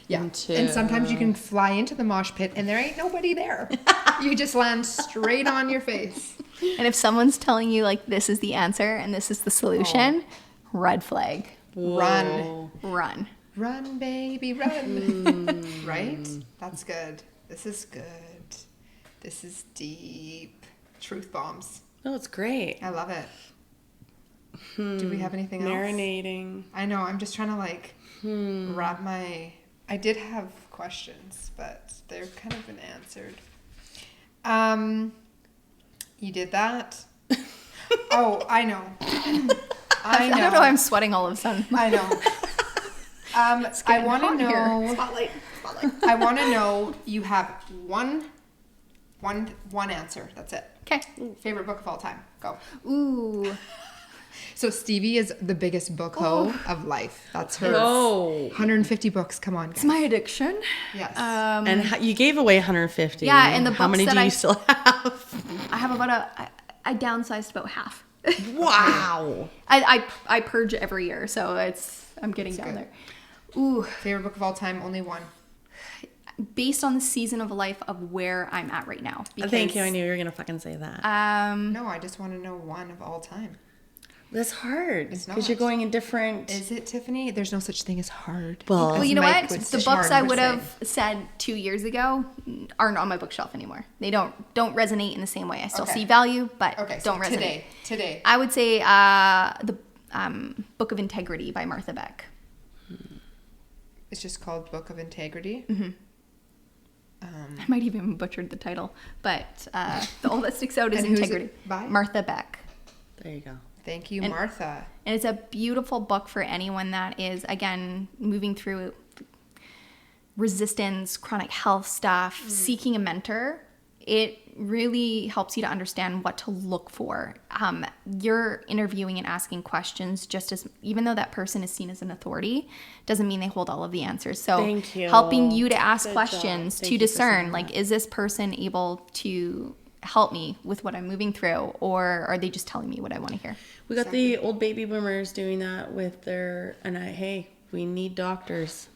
Speaker 1: Yeah. And sometimes you can fly into the mosh pit and there ain't nobody there. You just land straight on your face.
Speaker 3: And if someone's telling you like this is the answer and this is the solution, red flag.
Speaker 2: Whoa.
Speaker 3: Run,
Speaker 1: baby, run. Right? That's good. This is good. This is deep. Truth bombs.
Speaker 2: Oh, it's great.
Speaker 1: I love it. Do we have anything else?
Speaker 2: Marinating.
Speaker 1: I know. I'm just trying to like wrap my... I did have questions, but they've kind of been answered. You did that? Oh, I know. I know.
Speaker 3: I don't know. I'm sweating all of a sudden.
Speaker 1: I know. I want to know.
Speaker 3: Spotlight.
Speaker 1: I want to know. You have one answer. That's it.
Speaker 3: Okay.
Speaker 1: Favorite book of all time. Go.
Speaker 3: Ooh.
Speaker 1: So Stevie is the biggest book hoe of life. That's her.
Speaker 2: Oh.
Speaker 1: 150 books. Come on, guys.
Speaker 3: It's my addiction.
Speaker 1: Yes.
Speaker 2: And you gave away 150.
Speaker 3: Yeah, and the books
Speaker 2: how many
Speaker 3: that
Speaker 2: do you still have?
Speaker 3: I have about I downsized about half.
Speaker 2: Wow.
Speaker 3: I purge every year, so I'm getting down there. Ooh.
Speaker 1: Favorite book of all time, only one.
Speaker 3: Based on the season of life of where I'm at right now.
Speaker 2: Thank you. I knew you were gonna fucking say that.
Speaker 1: No, I just want to know one of all time.
Speaker 2: That's hard.
Speaker 1: It's not.
Speaker 2: Because you're going in different...
Speaker 1: Is it, Tiffany? There's no such thing as hard.
Speaker 3: Well, you know
Speaker 1: Mike
Speaker 3: what? The books I would have said 2 years ago aren't on my bookshelf anymore. They don't resonate in the same way. I still see value, but don't resonate.
Speaker 1: Today.
Speaker 3: I would say the Book of Integrity by Martha Beck.
Speaker 1: It's just called Book of Integrity.
Speaker 3: Mm-hmm. I might even butchered the title, but the all that sticks out is Integrity.
Speaker 1: By?
Speaker 3: Martha Beck.
Speaker 2: There you go.
Speaker 1: Thank you, Martha.
Speaker 3: And it's a beautiful book for anyone that is, again, moving through resistance, chronic health stuff, seeking a mentor. It really helps you to understand what to look for. You're interviewing and asking questions just as, even though that person is seen as an authority, doesn't mean they hold all of the answers. So
Speaker 2: Thank you.
Speaker 3: helping you to ask questions
Speaker 2: Thank
Speaker 3: to
Speaker 2: you
Speaker 3: discern, like, is this person able to help me with what I'm moving through, or are they just telling me what I want to hear?
Speaker 2: We got the old baby boomers doing that with their, hey, we need doctors.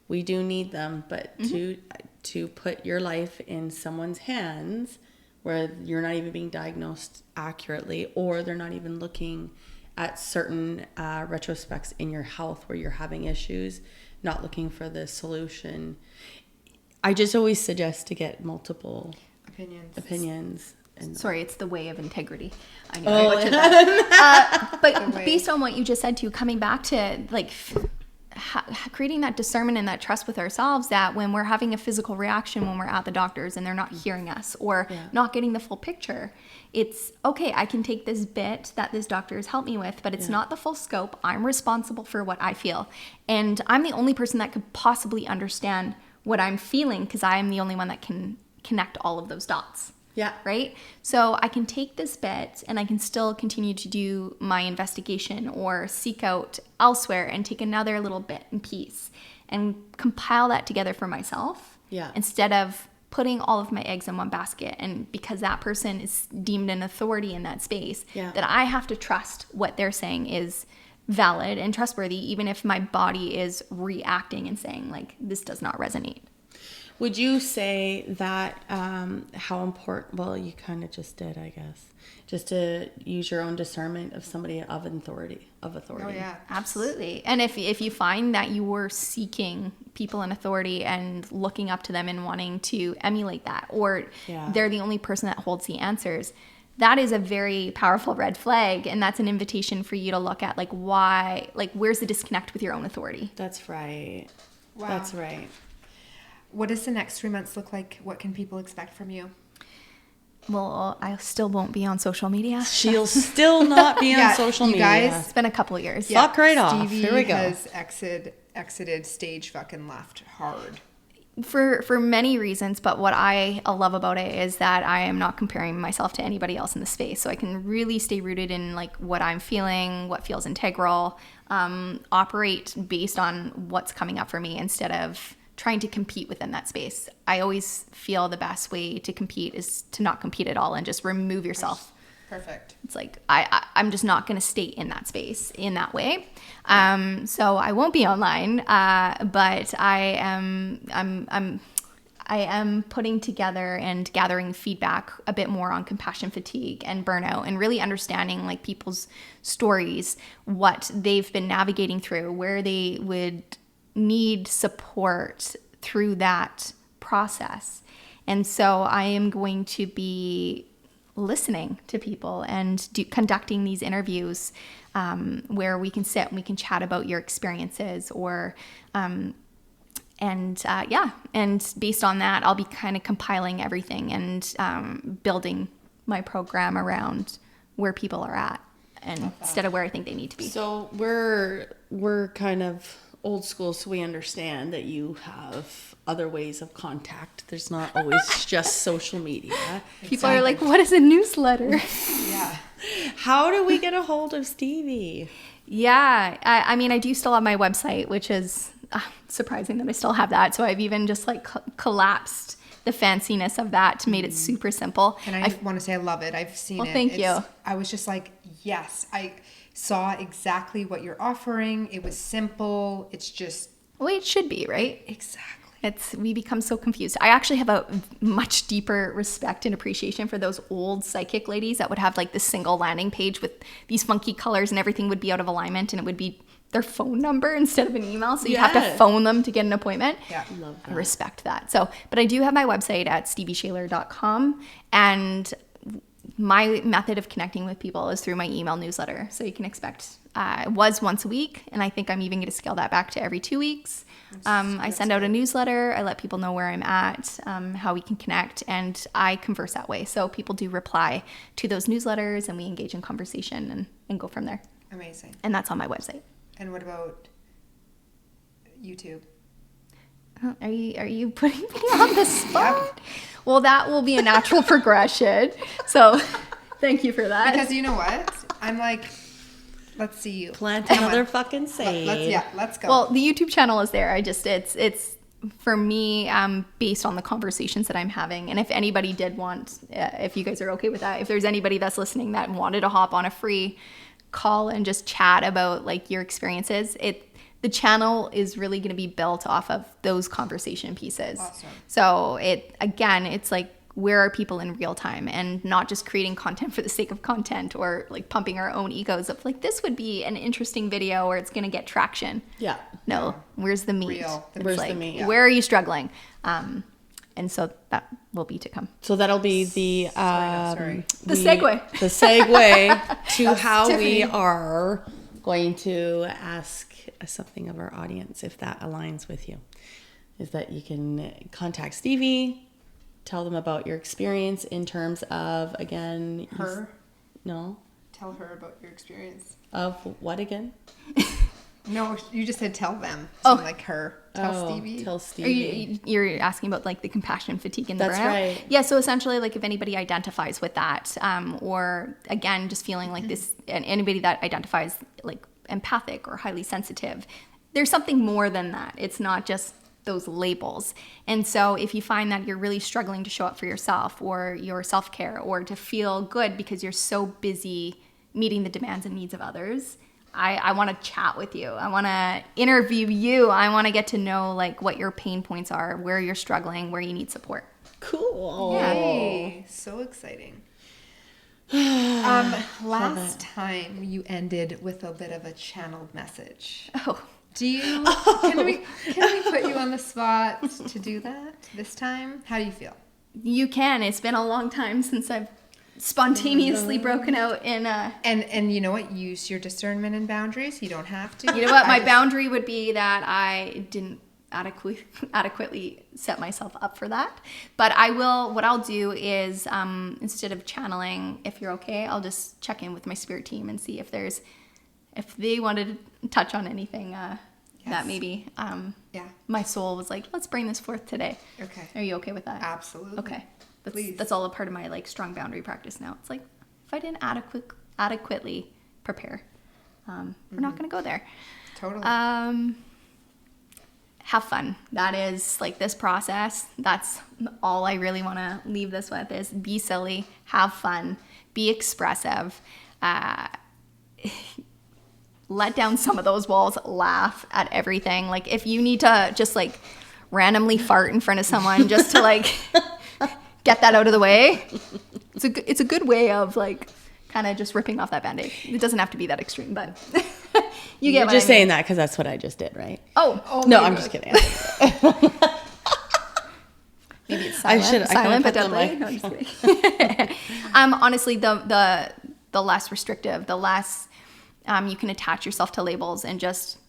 Speaker 2: We do need them, but to put your life in someone's hands where you're not even being diagnosed accurately, or they're not even looking at certain retrospects in your health where you're having issues, not looking for the solution. I just always suggest to get multiple opinions.
Speaker 3: Sorry, it's the way of integrity. I know I butchered that. But based on what you just said, coming back to like creating that discernment and that trust with ourselves, that when we're having a physical reaction when we're at the doctors and they're not hearing us or not getting the full picture, it's okay, I can take this bit that this doctor has helped me with, but it's not the full scope. I'm responsible for what I feel, and I'm the only person that could possibly understand what I'm feeling, because I am the only one that can connect all of those dots.
Speaker 2: Yeah.
Speaker 3: Right? So I can take this bit and I can still continue to do my investigation or seek out elsewhere and take another little bit and piece and compile that together for myself.
Speaker 2: Yeah.
Speaker 3: Instead of putting all of my eggs in one basket, and because that person is deemed an authority in that space, that I have to trust what they're saying is valid and trustworthy, even if my body is reacting and saying like, this does not resonate.
Speaker 2: Would you say that how important, well, you kind of just did, I guess, just to use your own discernment of somebody of authority.
Speaker 1: Oh, yeah.
Speaker 3: Absolutely. And if you find that you were seeking people in authority and looking up to them and wanting to emulate that, or they're the only person that holds the answers, that is a very powerful red flag, and that's an invitation for you to look at like why, like where's the disconnect with your own authority.
Speaker 2: That's right.
Speaker 1: Wow.
Speaker 2: That's right.
Speaker 1: What does the next 3 months look like? What can people expect from you?
Speaker 3: Well, I still won't be on social media.
Speaker 2: She'll still not be on social media.
Speaker 1: Guys,
Speaker 3: It's been a couple of years.
Speaker 2: Fuck right off.
Speaker 1: Stevie
Speaker 2: Here we go.
Speaker 1: has exited stage fucking left hard.
Speaker 3: For many reasons, but what I love about it is that I am not comparing myself to anybody else in the space, so I can really stay rooted in like what I'm feeling, what feels integral, operate based on what's coming up for me instead of trying to compete within that space. I always feel the best way to compete is to not compete at all and just remove yourself.
Speaker 1: Perfect.
Speaker 3: It's like I'm just not going to stay in that space in that way. So I won't be online, but I am putting together and gathering feedback a bit more on compassion fatigue and burnout, and really understanding like people's stories, what they've been navigating through, where they would need support through that process. And so I am going to be listening to people and conducting these interviews where we can sit and we can chat about your experiences, or and based on that, I'll be kind of compiling everything and building my program around where people are at and instead of where I think they need to be.
Speaker 2: So we're kind of old school, so we understand that you have other ways of contact. There's not always just social media.
Speaker 3: People are like, what is a newsletter?
Speaker 1: Yeah.
Speaker 2: How do we get a hold of Stevie?
Speaker 3: Yeah, I mean, I do still have my website, which is surprising that I still have that. So I've even just like collapsed the fanciness of that to made it super simple.
Speaker 1: And I want to say I love it. I've seen it.
Speaker 3: Thank you.
Speaker 1: I was just like, yes, I saw exactly what you're offering. It was simple. It's just...
Speaker 3: Well, it should be, right?
Speaker 1: Exactly.
Speaker 3: We become so confused. I actually have a much deeper respect and appreciation for those old psychic ladies that would have like this single landing page with these funky colors and everything would be out of alignment and it would be their phone number instead of an email. So you have to phone them to get an appointment.
Speaker 1: Yeah.
Speaker 2: Love that.
Speaker 3: I respect that. So, but I do have my website at stevieshayler.com, and my method of connecting with people is through my email newsletter. So you can expect, it was once a week, and I think I'm even going to scale that back to every 2 weeks. I send out a newsletter. I let people know where I'm at, how we can connect, and I converse that way. So people do reply to those newsletters, and we engage in conversation and go from there.
Speaker 1: Amazing.
Speaker 3: And that's on my website.
Speaker 1: And what about YouTube?
Speaker 3: Are you putting me on the spot? Yep. Well, that will be a natural progression. So thank you for that.
Speaker 1: Because you know what? I'm like, let's see you.
Speaker 2: Plant another fucking seed.
Speaker 1: Let's go.
Speaker 3: Well, the YouTube channel is there. It's for me, based on the conversations that I'm having. And if anybody did want, if you guys are okay with that, if there's anybody that's listening that wanted to hop on a free call and just chat about like your experiences, the channel is really going to be built off of those conversation pieces.
Speaker 1: Awesome.
Speaker 3: So it's like, where are people in real time, and not just creating content for the sake of content or like pumping our own egos of like, this would be an interesting video or it's going to get traction.
Speaker 2: Yeah.
Speaker 3: No, where's the meat?
Speaker 1: Real.
Speaker 2: Where's the meat?
Speaker 3: Where are you struggling? And so that will be to come.
Speaker 2: So that'll be the
Speaker 3: The segue.
Speaker 2: The segue to how
Speaker 1: Tiffany.
Speaker 2: we are going to ask something of our audience, if that aligns with you, is that you can contact Stevie, tell them about your experience in terms of, again,
Speaker 1: her?
Speaker 2: No.
Speaker 1: Tell her about your experience.
Speaker 2: Of what again?
Speaker 1: No, you just said tell them. So like her. Tell Stevie.
Speaker 2: Tell Stevie.
Speaker 3: You're asking about like the compassion fatigue and the
Speaker 2: That's
Speaker 3: burnout?
Speaker 2: right.
Speaker 3: Yeah, so essentially like if anybody identifies with that, or again, just feeling like this, and anybody that identifies like empathic or highly sensitive, there's something more than that. It's not just those labels. And so if you find that you're really struggling to show up for yourself or your self-care or to feel good because you're so busy meeting the demands and needs of others, I want to chat with you. I want to interview you. I want to get to know like what your pain points are, where you're struggling, where you need support.
Speaker 2: Cool.
Speaker 1: Yay. So exciting. Last time you ended with a bit of a channeled message.
Speaker 3: Oh.
Speaker 1: Can we put you on the spot to do that this time? How do you feel?
Speaker 3: You can. It's been a long time since I've spontaneously broken out in a...
Speaker 1: And you know what? Use your discernment and boundaries. You don't have to.
Speaker 3: You know what? My boundary would be that I didn't adequately set myself up for that. But what I'll do is, instead of channeling, if you're okay, I'll just check in with my spirit team and see if they wanted to touch on anything that maybe my soul was like, let's bring this forth today.
Speaker 1: Okay.
Speaker 3: Are you okay with that?
Speaker 1: Absolutely.
Speaker 3: Okay.
Speaker 1: Please.
Speaker 3: That's all a part of my like strong boundary practice now. It's like, if I didn't adequately prepare, we're not going to go there.
Speaker 1: Totally.
Speaker 3: Have fun. That is like this process. That's all I really want to leave this with is be silly, have fun, be expressive, let down some of those walls, laugh at everything. Like if you need to just like randomly fart in front of someone just to like get that out of the way, it's a good way of like kind of just ripping off that Band-Aid. It doesn't have to be that extreme, but
Speaker 2: You're just saying that because that's what I just did, right?
Speaker 3: Oh
Speaker 2: no, I'm just kidding.
Speaker 3: Maybe it's silent but deadly. No, I'm just kidding. Honestly, the less restrictive, the less you can attach yourself to labels and just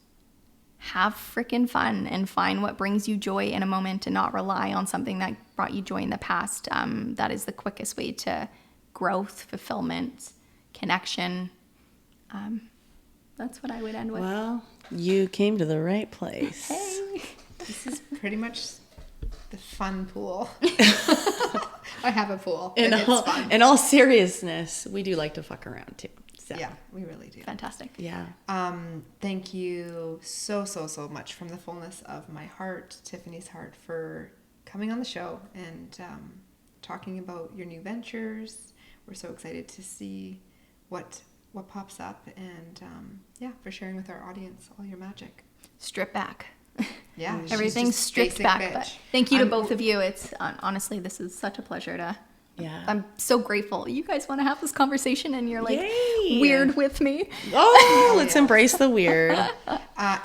Speaker 3: have freaking fun and find what brings you joy in a moment and not rely on something that brought you joy in the past. That is the quickest way to growth, fulfillment, connection. That's what I would end with.
Speaker 2: Well, you came to the right place.
Speaker 3: Hey.
Speaker 1: This is pretty much the fun pool. I have a pool.
Speaker 2: In all seriousness, we do like to fuck around too. So.
Speaker 1: Yeah, we really do.
Speaker 3: Fantastic.
Speaker 2: Yeah.
Speaker 1: Thank you so much from the fullness of my heart, Tiffany's heart, for coming on the show and talking about your new ventures. We're so excited to see what pops up and for sharing with our audience all your magic.
Speaker 3: Strip back.
Speaker 1: Yeah.
Speaker 3: Everything's stripped back. But thank you to both of you. It's honestly, this is such a pleasure to...
Speaker 2: Yeah.
Speaker 3: I'm so grateful. You guys want to have this conversation and you're like
Speaker 2: Yay.
Speaker 3: weird with me.
Speaker 2: Oh, let's embrace the weird.
Speaker 1: And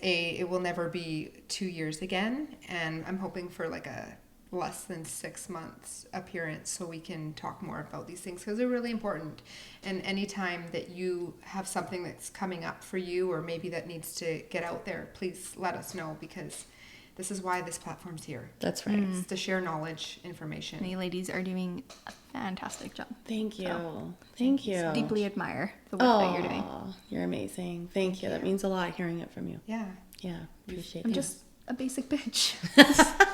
Speaker 1: it will never be 2 years again. And I'm hoping for like a less than 6 months appearance so we can talk more about these things because they're really important. And anytime that you have something that's coming up for you or maybe that needs to get out there, please let us know because this is why this platform's here.
Speaker 2: That's right.
Speaker 1: It's to share knowledge, information.
Speaker 3: And you ladies are doing a fantastic job.
Speaker 2: Thank you.
Speaker 3: So,
Speaker 2: Thank you.
Speaker 3: Deeply admire the work that you're doing.
Speaker 2: You're amazing. Thank you. That means a lot hearing it from you.
Speaker 1: Yeah.
Speaker 2: Yeah. Appreciate it.
Speaker 3: I'm just a basic bitch.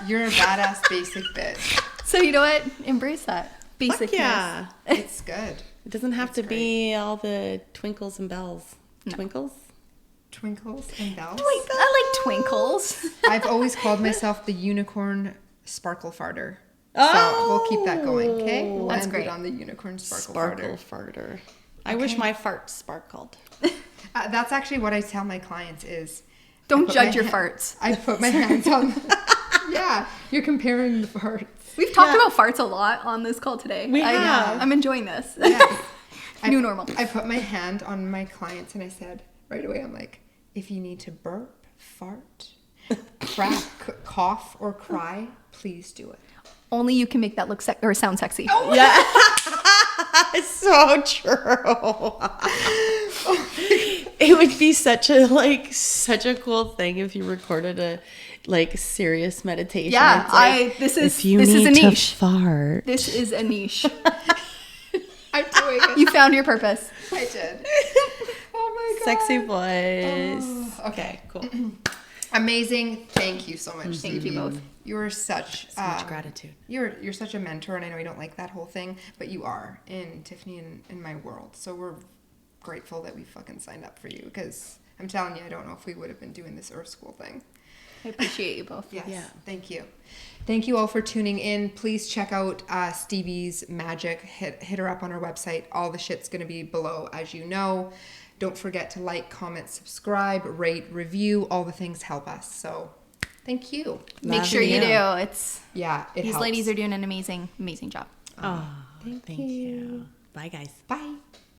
Speaker 1: You're a badass basic bitch.
Speaker 3: So you know what? Embrace that. Basicness.
Speaker 2: Yeah.
Speaker 1: It's good.
Speaker 2: It doesn't have to be all the twinkles and bells.
Speaker 3: No.
Speaker 2: Twinkles?
Speaker 1: Twinkles and bells.
Speaker 3: I like twinkles.
Speaker 1: I've always called myself the unicorn sparkle farter. So we'll keep that going, okay? We'll
Speaker 3: That's
Speaker 1: end
Speaker 3: great.
Speaker 1: it on the unicorn sparkle
Speaker 2: Farter. I wish my farts sparkled.
Speaker 1: That's actually what I tell my clients is...
Speaker 3: Don't judge your farts.
Speaker 1: I put my hands on... Yeah, you're comparing the farts.
Speaker 3: We've talked about farts a lot on this call today.
Speaker 2: We have.
Speaker 3: I'm enjoying this.
Speaker 1: Yeah.
Speaker 3: New normal.
Speaker 1: I put my hand on my clients and I said, right away, I'm like, if you need to burp, fart, crack, cough, or cry, please do it.
Speaker 3: Only you can make that look or sound sexy.
Speaker 2: Oh, yeah. It's so true. It would be such a cool thing if you recorded a serious meditation.
Speaker 3: Yeah, this is a niche.
Speaker 2: Fart.
Speaker 3: This is a niche.
Speaker 1: I'm doing it.
Speaker 3: You found your purpose.
Speaker 1: I did. Oh my god.
Speaker 2: Sexy voice.
Speaker 1: Oh, okay,
Speaker 2: cool.
Speaker 1: Amazing. Thank you so much.
Speaker 3: Thank you both.
Speaker 1: You're such
Speaker 2: so much gratitude.
Speaker 1: You're such a mentor, and I know you don't like that whole thing, but you are in Tiffany and in my world. So we're grateful that we fucking signed up for you because I'm telling you, I don't know if we would have been doing this Earth School thing.
Speaker 3: I appreciate you both.
Speaker 1: Yes.
Speaker 2: Yeah.
Speaker 1: Thank you. Thank you all for tuning in. Please check out Stevie's magic. Hit her up on her website. All the shit's going to be below, as you know. Don't forget to like, comment, subscribe, rate, review. All the things help us. So thank you.
Speaker 3: Make sure you do. These
Speaker 1: helps.
Speaker 3: ladies are doing an amazing, amazing job.
Speaker 2: Oh, thank you. Bye, guys.
Speaker 1: Bye.